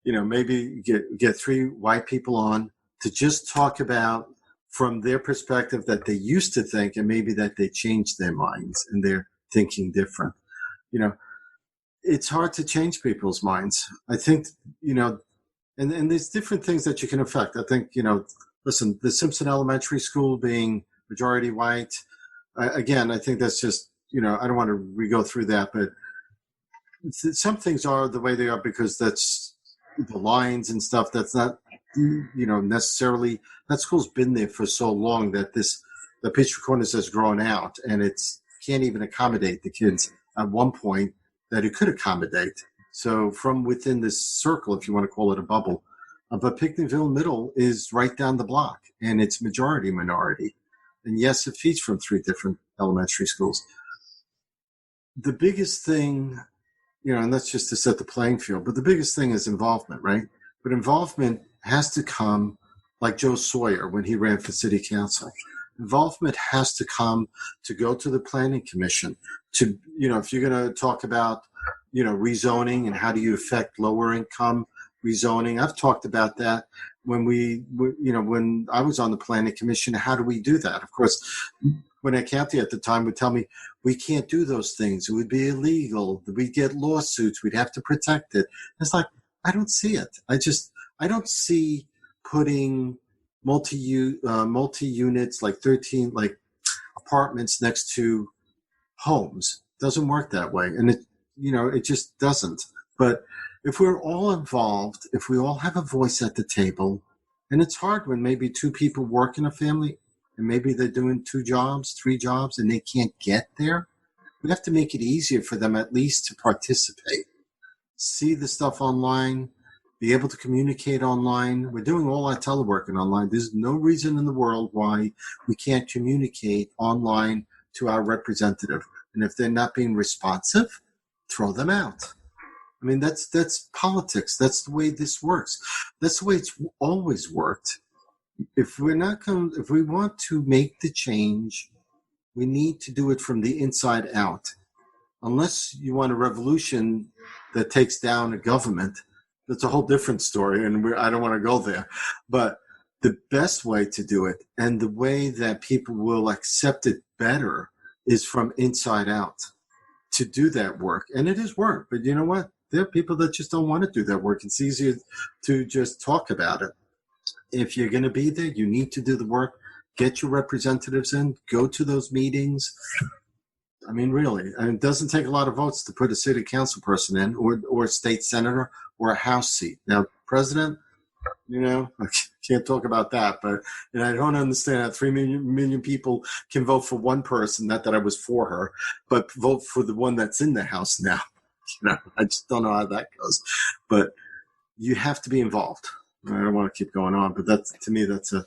maybe get three white people on to just talk about from their perspective that they used to think, and maybe that they changed their minds and they're thinking different. It's hard to change people's minds. I think, and there's different things that you can affect. I think, listen, the Simpson Elementary School being majority white, again, I think that's just, I don't want to re-go through that, but some things are the way they are because that's the lines and stuff. That's not, necessarily, that school's been there for so long that the Peachtree Corners has grown out, and it's can't even accommodate the kids at one point that it could accommodate. So from within this circle, if you want to call it a bubble, but Pinckneyville Middle is right down the block, and it's majority minority. And yes, it feeds from three different elementary schools. The biggest thing, and that's just to set the playing field, but the biggest thing is involvement, right? But involvement has to come like Joe Sawyer when he ran for city council. Involvement has to come to go to the planning commission to, if you're going to talk about, rezoning and how do you affect lower income rezoning. I've talked about that when when I was on the planning commission. How do we do that? Of course, Gwinnett County at the time would tell me, we can't do those things. It would be illegal. We'd get lawsuits. We'd have to protect it. It's like, I don't see it. I don't see putting multi-units, like 13, like apartments next to homes. Doesn't work that way. And it just doesn't. But if we're all involved, if we all have a voice at the table, and it's hard when maybe two people work in a family and maybe they're doing 2 jobs, 3 jobs, and they can't get there. We have to make it easier for them at least to participate, see the stuff online, be able to communicate online. We're doing all our teleworking online. There's no reason in the world why we can't communicate online to our representative. And if they're not being responsive, throw them out. I mean, that's politics. That's the way this works. That's the way it's always worked. If we want to make the change, we need to do it from the inside out. Unless you want a revolution that takes down a government, that's a whole different story, and I don't want to go there. But the best way to do it, and the way that people will accept it better, is from inside out, to do that work. And it is work, but you know what? there are people that just don't want to do that work. It's easier to just talk about it. If you're going to be there, you need to do the work. Get your representatives in. Go to those meetings. I mean, really, it doesn't take a lot of votes to put a city council person in, or a state senator, or a House seat. Now, president, I can't talk about that, but I don't understand how 3 million people can vote for one person. Not that I was for her, but vote for the one that's in the House now. I just don't know how that goes. But you have to be involved. I don't want to keep going on, but to me, that's a.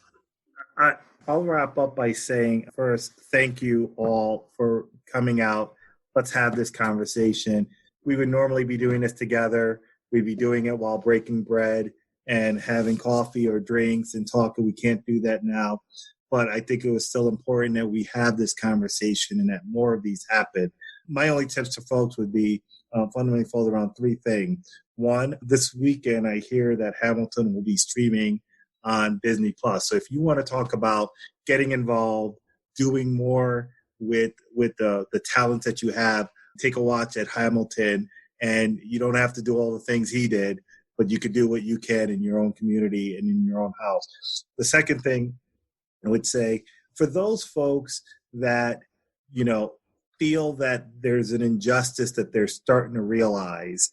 I'll wrap up by saying, first, thank you all for coming out. Let's have this conversation. We would normally be doing this together. We'd be doing it while breaking bread and having coffee or drinks and talking. We can't do that now. But I think it was still important that we have this conversation and that more of these happen. My only tips to folks would be fundamentally fold around 3 things. One, this weekend I hear that Hamilton will be streaming on Disney Plus. So if you want to talk about getting involved, doing more with the talents that you have, take a watch at Hamilton, and you don't have to do all the things he did, but you could do what you can in your own community and in your own house. The second thing I would say, for those folks that, feel that there's an injustice that they're starting to realize,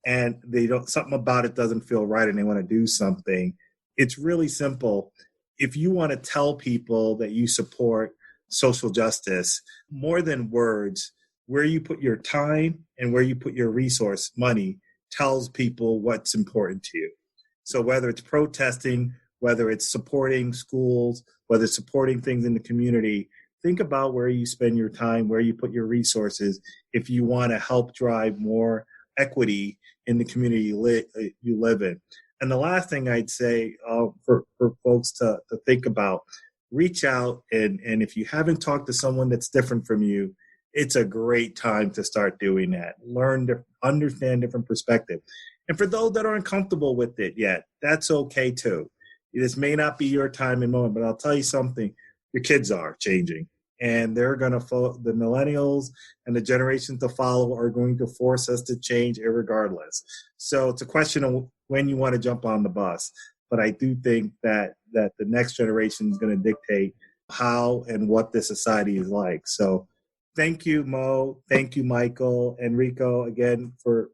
and something about it doesn't feel right and they want to do something, it's really simple. If you want to tell people that you support social justice, more than words, where you put your time and where you put your resource, money, tells people what's important to you. So whether it's protesting, whether it's supporting schools, whether it's supporting things in the community, think about where you spend your time, where you put your resources, if you want to help drive more equity in the community you live in. And the last thing I'd say for folks to think about, reach out, and if you haven't talked to someone that's different from you, it's a great time to start doing that. Learn to understand different perspectives. And for those that aren't comfortable with it yet, that's okay too. This may not be your time and moment, but I'll tell you something, your kids are changing. And they're going to the millennials and the generations to follow are going to force us to change irregardless. So it's a question of when you want to jump on the bus. But I do think that the next generation is going to dictate how and what this society is like. So thank you, Mo. Thank you, Michael and Rico, again, for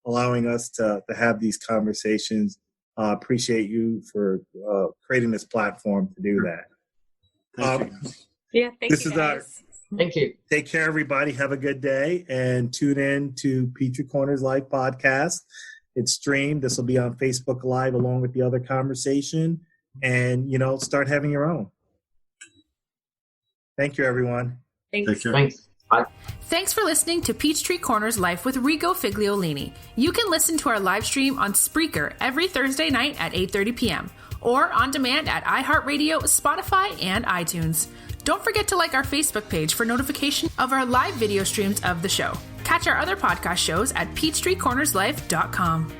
allowing us to have these conversations. Appreciate you for creating this platform to do that. Thank you. Yeah, thank you, guys. Thank you. Take care, everybody. Have a good day, and tune in to Peachtree Corners Life podcast. It's streamed. This will be on Facebook Live along with the other conversation, and start having your own. Thank you, everyone. Thanks. Thanks. Bye. Thanks for listening to Peachtree Corners Life with Rico Figliolini. You can listen to our live stream on Spreaker every Thursday night at 8:30 p.m. or on demand at iHeartRadio, Spotify, and iTunes. Don't forget to like our Facebook page for notification of our live video streams of the show. Catch our other podcast shows at PeachtreeCornersLife.com.